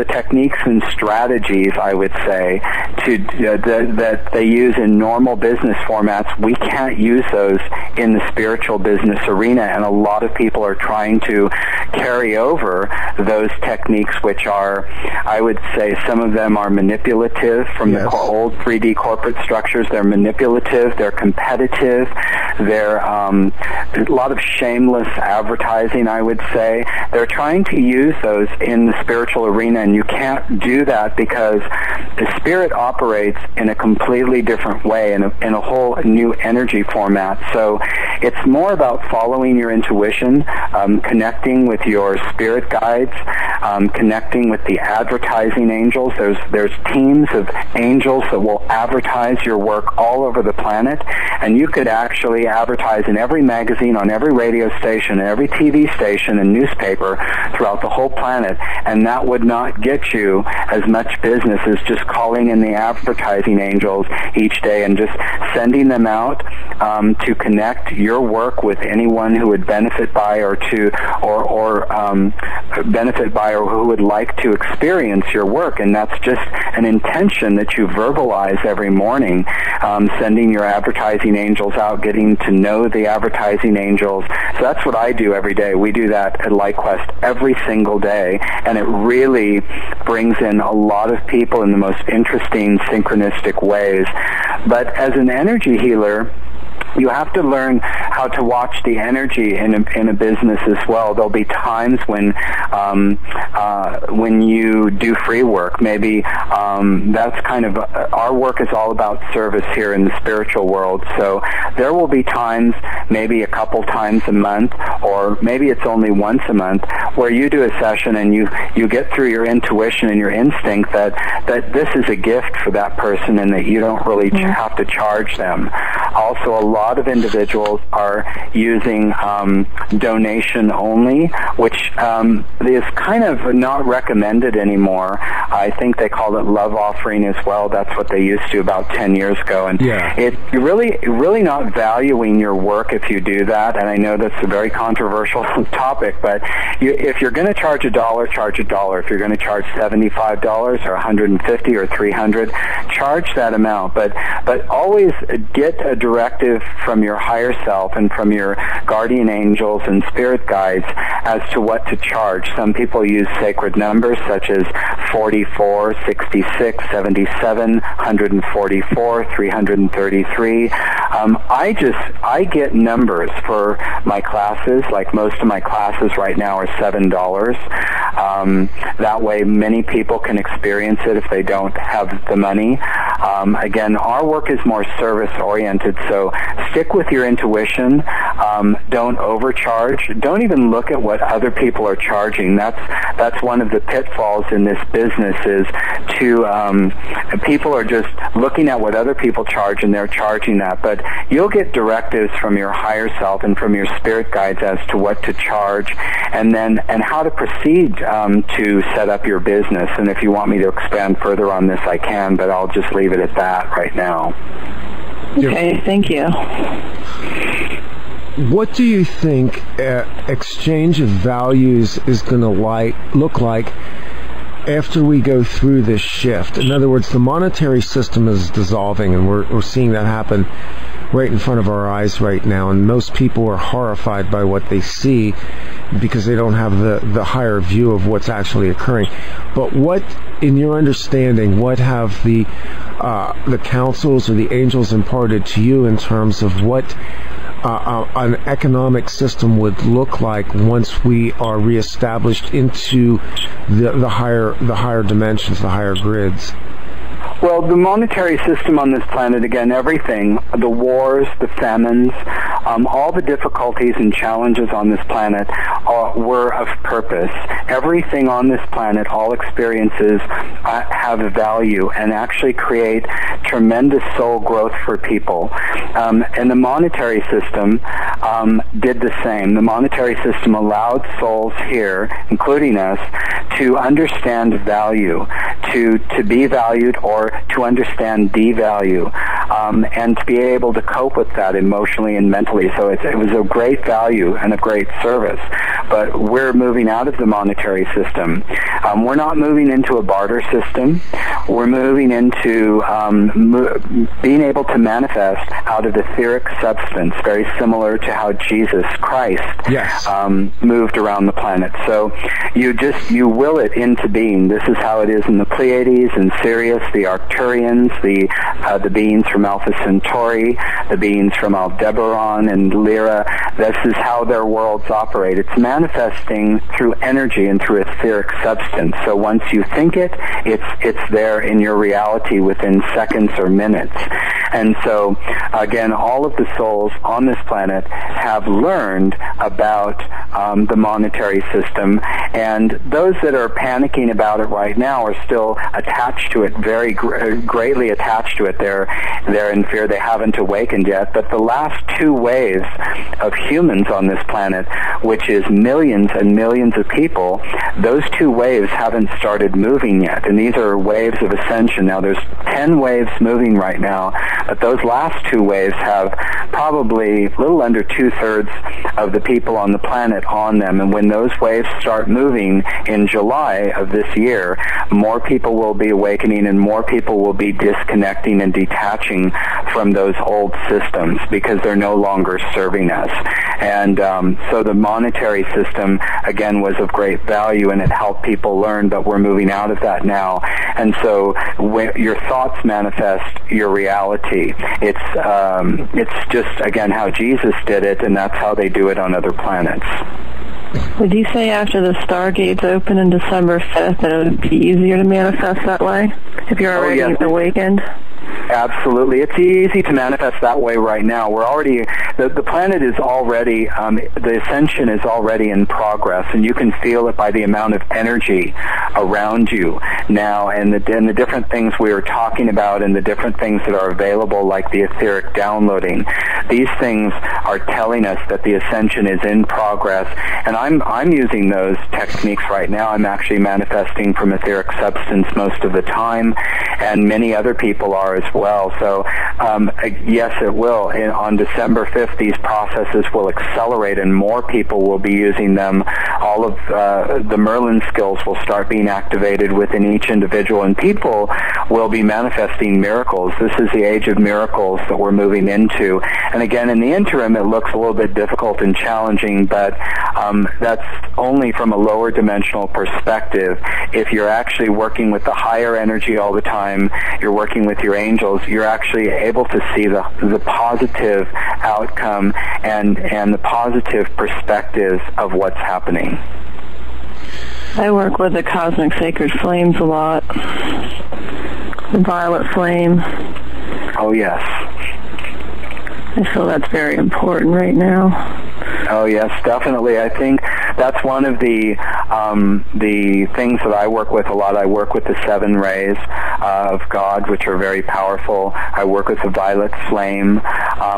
techniques and strategies, I would say, that they use in normal business formats, we can't use those in the spiritual business arena. And a lot of people are trying to carry over those techniques, which are, I would say, some of them are manipulative from the old 3D corporate structures. They're manipulative. They're competitive. They're a lot of shameless advertising, I would say. They're trying to use those in the spiritual arena, and you can't do that because the spirit operates in a completely different way, in a whole new energy format. So it's more about following your intuition, connecting with your spirit guides, connecting with the advertising angels. There's teams of angels that will advertise your work all over the planet, and you could actually advertise in every magazine, on every radio station, and every TV station and newspaper throughout the whole planet, and that would not get you as much business as just calling in the advertising angels each day and just sending them out to connect your work with anyone who would benefit by or who would like to experience your work. And that's just an intention that you verbalize every morning, sending your advertising angels out, getting to know the advertising angels. So that's what I do every day. We do that at LightQuest every single day, and it really brings in a lot of people in the most interesting, synchronistic ways. But as an energy healer, You have to learn how to watch the energy in a business as well. There'll be times when you do free work. Maybe that's kind of our work is all about service here in the spiritual world. So there will be times, maybe a couple times a month, or maybe it's only once a month, where you do a session and you get through your intuition and your instinct that this is a gift for that person and that you don't really have to charge them. Also, a lot of individuals are using donation only, which is kind of not recommended anymore. I think they call it love offering as well. That's what they used to about 10 years ago. And you're really not valuing your work if you do that. And I know that's a very controversial topic, but if you're going to charge $1, charge $1. If you're going to charge $75 or $150 or $300, charge that amount. But always get a directive from your higher self and from your guardian angels and spirit guides as to what to charge. Some people use sacred numbers such as 44, 66, 77, 144, 333. I get numbers for my classes. Like most of my classes right now are $7. That way many people can experience it if they don't have the money. Again, our work is more service-oriented, so stick with your intuition. Don't overcharge. Don't even look at what other people are charging. That's one of the pitfalls in this business is people are just looking at what other people charge and they're charging that. But you'll get directives from your higher self and from your spirit guides as to what to charge and how to proceed to set up your business. And if you want me to expand further on this, I can, but I'll just leave it at that right now. Okay, thank you. What do you think exchange of values is going to look like after we go through this shift? In other words, the monetary system is dissolving, and we're seeing that happen right in front of our eyes right now, and most people are horrified by what they see because they don't have the higher view of what's actually occurring. But what, in your understanding, what have the councils or the angels imparted to you in terms of what an economic system would look like once we are reestablished into the higher dimensions, the higher grids? Well, the monetary system on this planet, again, everything, the wars, the famines, all the difficulties and challenges on this planet were of purpose. Everything on this planet, all experiences have value and actually create tremendous soul growth for people. And the monetary system did the same. The monetary system allowed souls here, including us, to understand value, to be valued or to understand devalue, and to be able to cope with that emotionally and mentally. So it was a great value and a great service. But we're moving out of the monetary system. We're not moving into a barter system. We're moving into being able to manifest out of etheric substance, very similar to how Jesus Christ moved around the planet. So you will it into being. This is how it is in the Pleiades and Sirius, the Arcturians, the beings from Alpha Centauri, the beings from Aldebaran and Lyra. This is how their worlds operate. It's manifesting through energy and through etheric substance. So once you think it's there in your reality within seconds or minutes. And so, again, all of the souls on this planet have learned about the monetary system, and those that are panicking about it right now are still attached to it, very greatly attached to it. They're in fear. They haven't awakened yet. But the last two waves of humans on this planet, which is millions and millions of people, those two waves haven't started moving yet. And these are waves of ascension. Now, there's 10 waves moving right now, but those last two waves have probably a little under 2/3 of the people on the planet on them. And when those waves start moving in July of this year, more people will be awakening and more people people will be disconnecting and detaching from those old systems because they're no longer serving us. And so the monetary system, again, was of great value, and it helped people learn, but we're moving out of that now. And so when your thoughts manifest your reality. It's just, again, how Jesus did it, and that's how they do it on other planets. Would you say after the stargates open on December 5th that it would be easier to manifest that way if you're already awakened? Absolutely. It's easy to manifest that way right now. We're already, the planet is already, the ascension is already in progress, and you can feel it by the amount of energy around you now, and the different things we were talking about, and the different things that are available, like the etheric downloading. These things are telling us that the ascension is in progress, and I'm using those techniques right now. I'm actually manifesting from etheric substance most of the time, and many other people are as well. So yes, it will. On December 5th, these processes will accelerate, and more people will be using them. All of the Merlin skills will start being activated within each individual, and people will be manifesting miracles. This is the age of miracles that we're moving into. And again, in the interim, it looks a little bit difficult and challenging, but that's only from a lower dimensional perspective. If you're actually working with the higher energy all the time, you're working with your angels, you're actually able to see the positive outcome and the positive perspectives of what's happening. I work with the cosmic sacred flames a lot. The violet flame. Oh, yes. I feel that's very important right now. Oh, yes, definitely. I think that's one of the things that I work with a lot. I work with the 7 rays of God, which are very powerful. I work with the violet flame.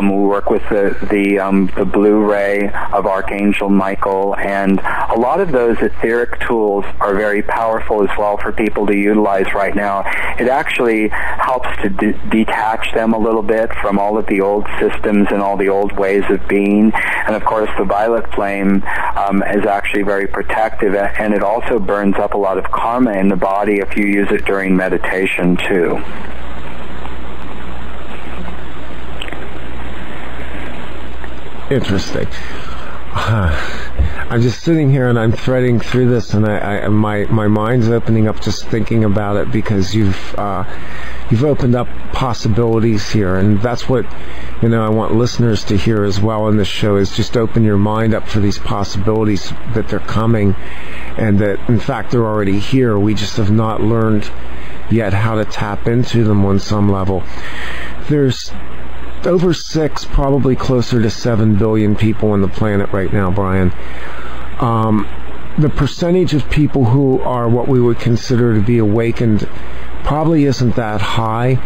We work with the blue ray of Archangel Michael, and a lot of those etheric tools are very powerful as well for people to utilize right now. It actually helps to detach them a little bit from all of the old systems and all the old ways of being. And of course, the violet flame is actually very protective, and it also burns up a lot of karma in the body if you use it during meditation too. Interesting. I'm just sitting here and I'm threading through this, and my mind's opening up just thinking about it, because you've opened up possibilities here, and that's what I want listeners to hear as well in this show, is just open your mind up for these possibilities, that they're coming, and that in fact they're already here. We just have not learned yet how to tap into them on some level. There's over 6, probably closer to 7 billion people on the planet right now, Bryan. The percentage of people who are what we would consider to be awakened probably isn't that high,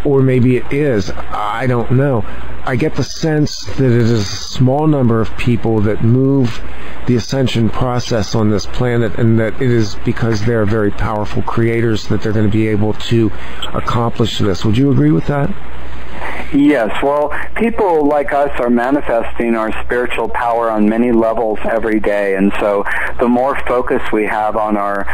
or maybe it is. I don't know. I get the sense that it is a small number of people that move the ascension process on this planet, and that it is because they're very powerful creators that they're going to be able to accomplish this. Would you agree with that? Yes, well, people like us are manifesting our spiritual power on many levels every day, and so the more focus we have on our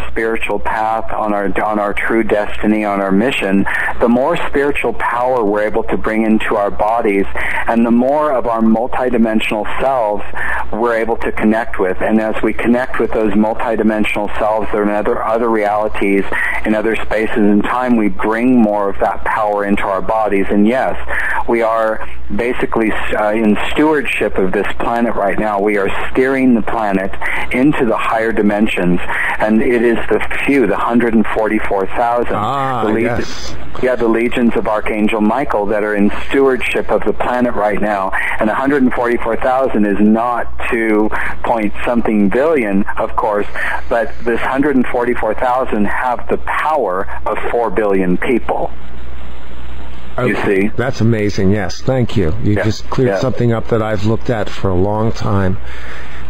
spiritual path, on our true destiny, on our mission, the more spiritual power we're able to bring into our bodies, and the more of our multidimensional selves we're able to connect with. And as we connect with those multidimensional selves that are in other realities, in other spaces and time, we bring more of that power into our bodies. And yes, we are basically in stewardship of this planet right now. We are steering the planet into the higher dimensions, and it is the 144,000. The legions of Archangel Michael that are in stewardship of the planet right now. And 144,000 is not 2-point-something billion, of course, but this 144,000 have the power of 4 billion people. Okay. You see? That's amazing, yes. Thank you. You just cleared something up that I've looked at for a long time.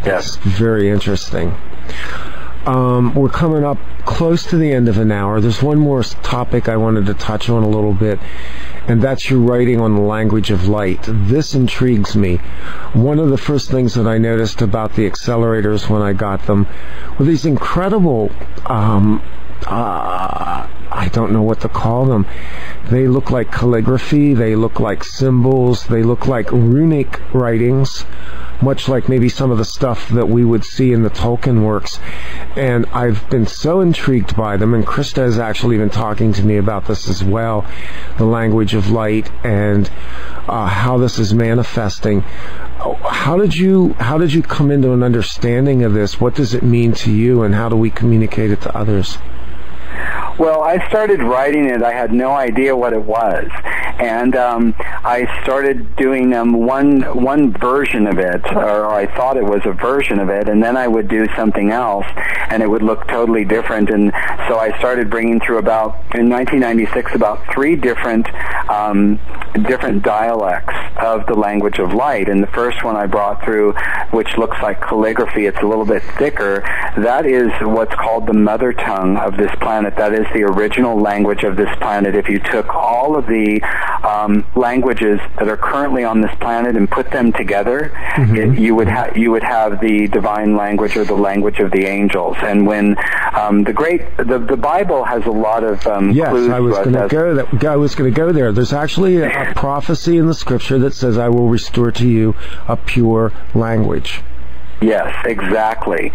That's very interesting. We're coming up close to the end of an hour. There's one more topic I wanted to touch on a little bit, and that's your writing on the language of light. This intrigues me. One of the first things that I noticed about the accelerators when I got them were these incredible I don't know what to call them. They look like calligraphy, they look like symbols, they look like runic writings, much like maybe some of the stuff that we would see in the Tolkien works. And I've been so intrigued by them, and Krista has actually been talking to me about this as well, the language of light and how this is manifesting. How did you come into an understanding of this? What does it mean to you, and how do we communicate it to others? Well, I started writing it. I had no idea what it was, and I started doing one version of it, or I thought it was a version of it, and then I would do something else, and it would look totally different. And so I started bringing through in 1996 about 3 different dialects of the language of light. And the first one I brought through, which looks like calligraphy, it's a little bit thicker. That is what's called the mother tongue of this planet. That is the original language of this planet. If you took all of the languages that are currently on this planet and put them together, you would have the divine language, or the language of the angels. And when the Bible has a lot of clues. I was going to go there. There's actually a prophecy in the scripture that says, "I will restore to you a pure language." Yes, exactly.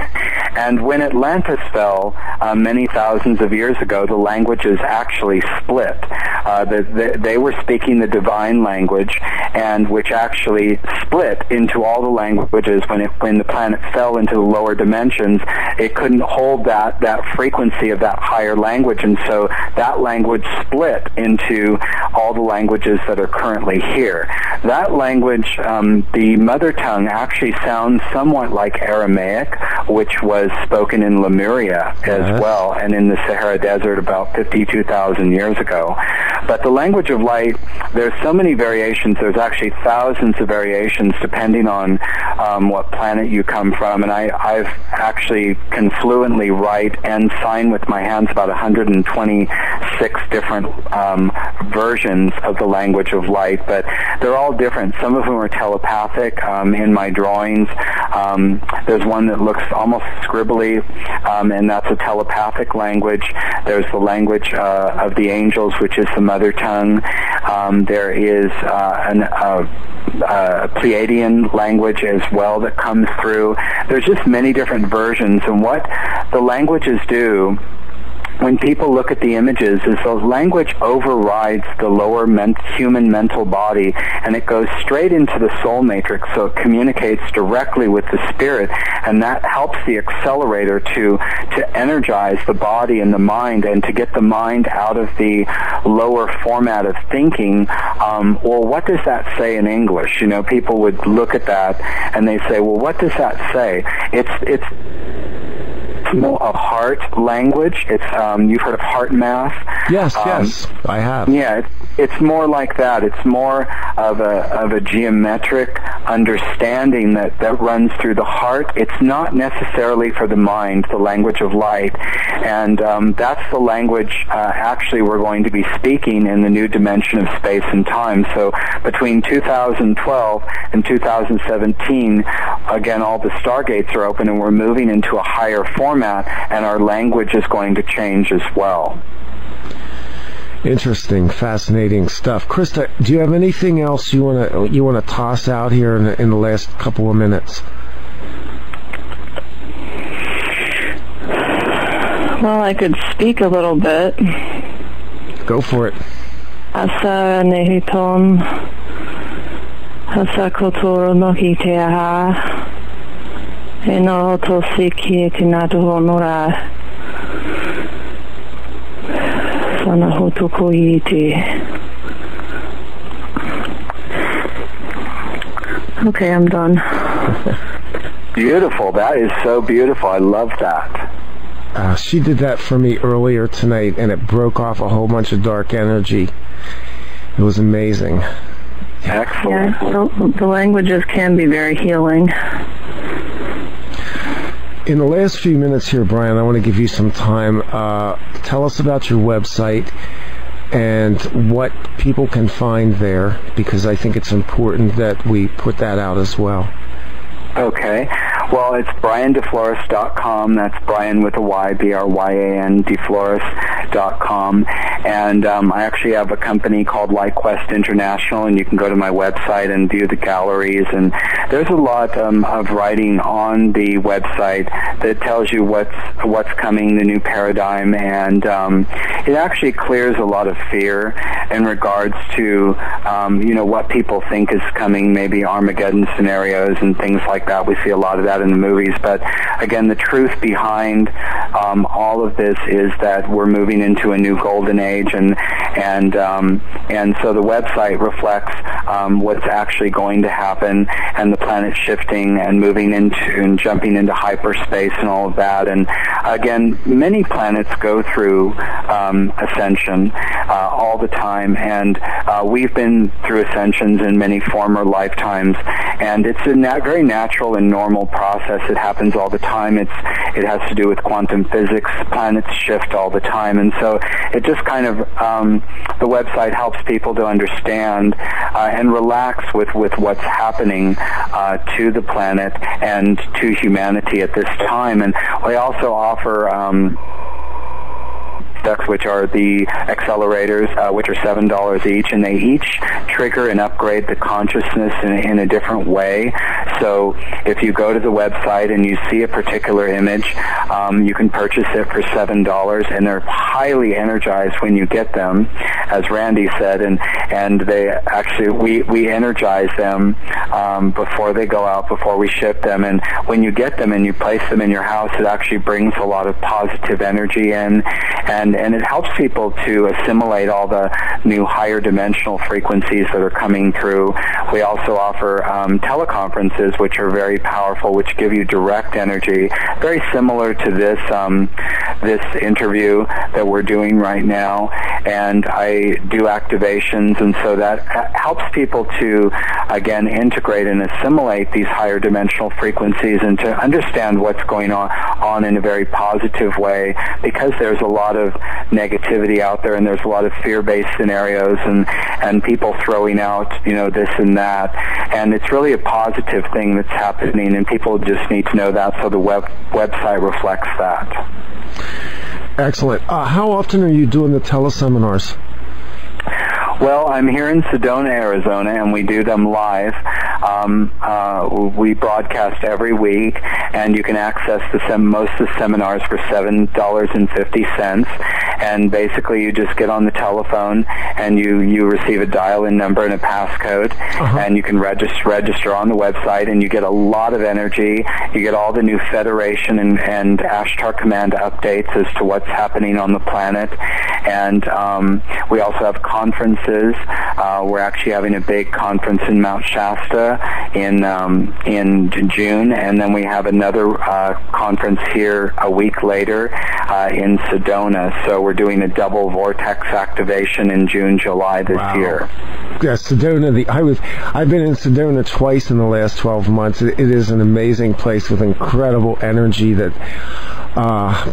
And when Atlantis fell many thousands of years ago, the languages actually split. They were speaking the divine language, and which actually split into all the languages. When the planet fell into the lower dimensions, it couldn't hold that frequency of that higher language, and so that language split into all the languages that are currently here. That language, the mother tongue, actually sounds somewhat like Aramaic, which was spoken in Lemuria as well, and in the Sahara Desert about 52,000 years ago. But the language of light, there's so many variations. There's actually thousands of variations depending on what planet you come from. And I've actually can fluently write and sign with my hands about 126 different versions of the language of light. But they're all different. Some of them are telepathic in my drawings. There's one that looks almost scribbly, and that's a telepathic language. There's the language of the angels, which is the mother tongue. There is a Pleiadian language as well that comes through. There's just many different versions, and what the languages do when people look at the images is the language overrides the lower human mental body, and it goes straight into the soul matrix, so it communicates directly with the spirit, and that helps the accelerator to energize the body and the mind, and to get the mind out of the lower format of thinking. Well, what does that say in English? You know, people would look at that and they say, well, what does that say? It's more a heart language. It's you've heard of heart math? Yes, I have. Yeah, it's more like that. It's more of a geometric understanding that runs through the heart. It's not necessarily for the mind, the language of light, and that's the language actually we're going to be speaking in the new dimension of space and time. So between 2012 and 2017, again, all the stargates are open, and we're moving into a higher format, and our language is going to change as well. Interesting, fascinating stuff. Krista, do you have anything else you want to toss out here in the last couple of minutes? Well, I could speak a little bit. Go for it. Asa nehiton, asa kotoro no hite aha, eno to siki tinatu honora. Okay, I'm done. Beautiful. That is so beautiful. I love that. She did that for me earlier tonight, and it broke off a whole bunch of dark energy. It was amazing. Excellent. Yeah, the languages can be very healing. In the last few minutes here, Bryan, I want to give you some time. Tell us about your website and what people can find there, because I think it's important that we put that out as well. Okay. Well, it's BryanDeFlores.com. That's Bryan with a Y, B-R-Y-A-N, DeFlores.com. And I actually have a company called LightQuest International, and you can go to my website and view the galleries. And there's a lot of writing on the website that tells you what's coming, the new paradigm, and it actually clears a lot of fear in regards to what people think is coming, maybe Armageddon scenarios and things like that. We see a lot of that in the movies, but again, the truth behind all of this is that we're moving into a new golden age, and so the website reflects what's actually going to happen, and the planet shifting and moving into and jumping into hyperspace and all of that. And again, many planets go through ascension all the time, and we've been through ascensions in many former lifetimes, and it's a very natural and normal process. It happens all the time. It has to do with quantum physics. Planets shift all the time, and so it just kind of the website helps people to understand and relax with what's happening to the planet and to humanity at this time. And we also offer which are the accelerators, which are $7 each, and they each trigger and upgrade the consciousness in a different way. So if you go to the website and you see a particular image, you can purchase it for $7, and they're highly energized when you get them, as Randy said, and they actually, we energize them before they go out, before we ship them, and when you get them and you place them in your house, it actually brings a lot of positive energy in, and it helps people to assimilate all the new higher dimensional frequencies that are coming through. We also offer teleconferences, which are very powerful, which give you direct energy, very similar to this interview that we're doing right now. And I do activations, and so that helps people to, again, integrate and assimilate these higher dimensional frequencies and to understand what's going on in a very positive way, because there's a lot of negativity out there, and there's a lot of fear-based scenarios and people throwing out, this and that. And it's really a positive thing that's happening, and people just need to know that, so the website reflects that. Excellent. How often are you doing the teleseminars? Well, I'm here in Sedona, Arizona, and we do them live. We broadcast every week, and you can access most of the seminars for $7.50. And basically, you just get on the telephone, and you receive a dial-in number and a passcode, and you can register on the website, and you get a lot of energy. You get all the new Federation and Ashtar Command updates as to what's happening on the planet. And we also have conferences. We're actually having a big conference in Mount Shasta in June, and then we have another conference here a week later in Sedona. So we're doing a double vortex activation in June, July this year. Yeah, Sedona. I've been in Sedona twice in the last 12 months. It is an amazing place with incredible energy that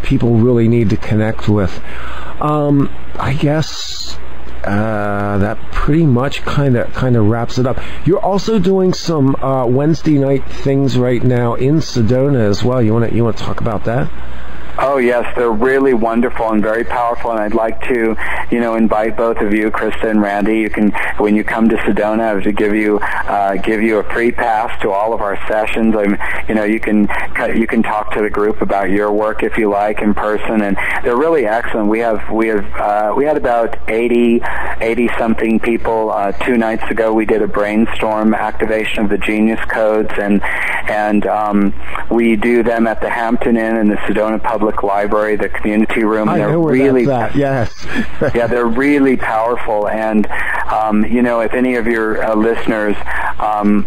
people really need to connect with. I guess that pretty much kind of wraps it up. You're also doing some Wednesday night things right now in Sedona as well. You want to talk about that? Oh, yes, they're really wonderful and very powerful, and I'd like to, invite both of you, Krista and Randy. You can, when you come to Sedona, I would give you a free pass to all of our sessions. You can talk to the group about your work if you like in person, and they're really excellent. We had about 80 something people 2 nights ago. We did a brainstorm activation of the Genius Codes, and we do them at the Hampton Inn and the Sedona Public Library, the community room. They're really yes. Yeah, they're really powerful, and if any of your listeners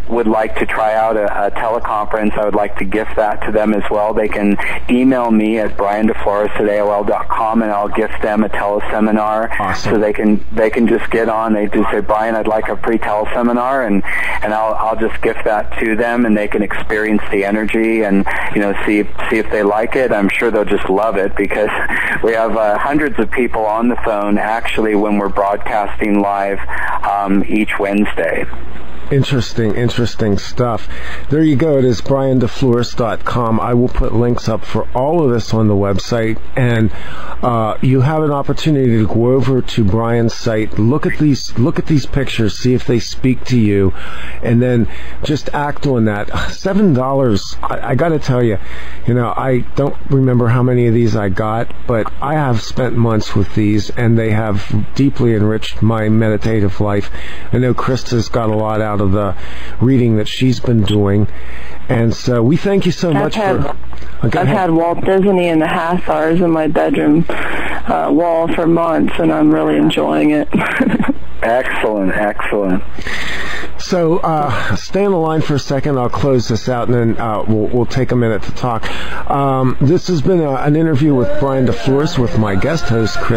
would like to try out a teleconference, I would like to gift that to them as well. They can email me at BryanDeFlores@AOL.com, and I'll gift them a teleseminar. Awesome. So they can just get on. They just say, Bryan, I'd like a free teleseminar, and I'll just gift that to them, and they can experience the energy and see if they like it. I'm sure they'll just love it, because we have hundreds of people on the phone actually when we're broadcasting live each Wednesday. Interesting stuff. There you go. It is BryanDeFlores.com. I will put links up for all of this on the website, and you have an opportunity to go over to Bryan's site, look at these pictures, see if they speak to you, and then just act on that. $7. I got to tell you, I don't remember how many of these I got, but I have spent months with these, and they have deeply enriched my meditative life. I know Krista's got a lot out of the reading that she's been doing, and so we thank you so much for... I've had Walt Disney and the Hathors in my bedroom wall for months, and I'm really enjoying it. Excellent. So stay on the line for a second. I'll close this out, and then we'll take a minute to talk. This has been an interview with Bryan DeFlores with my guest host, Christa.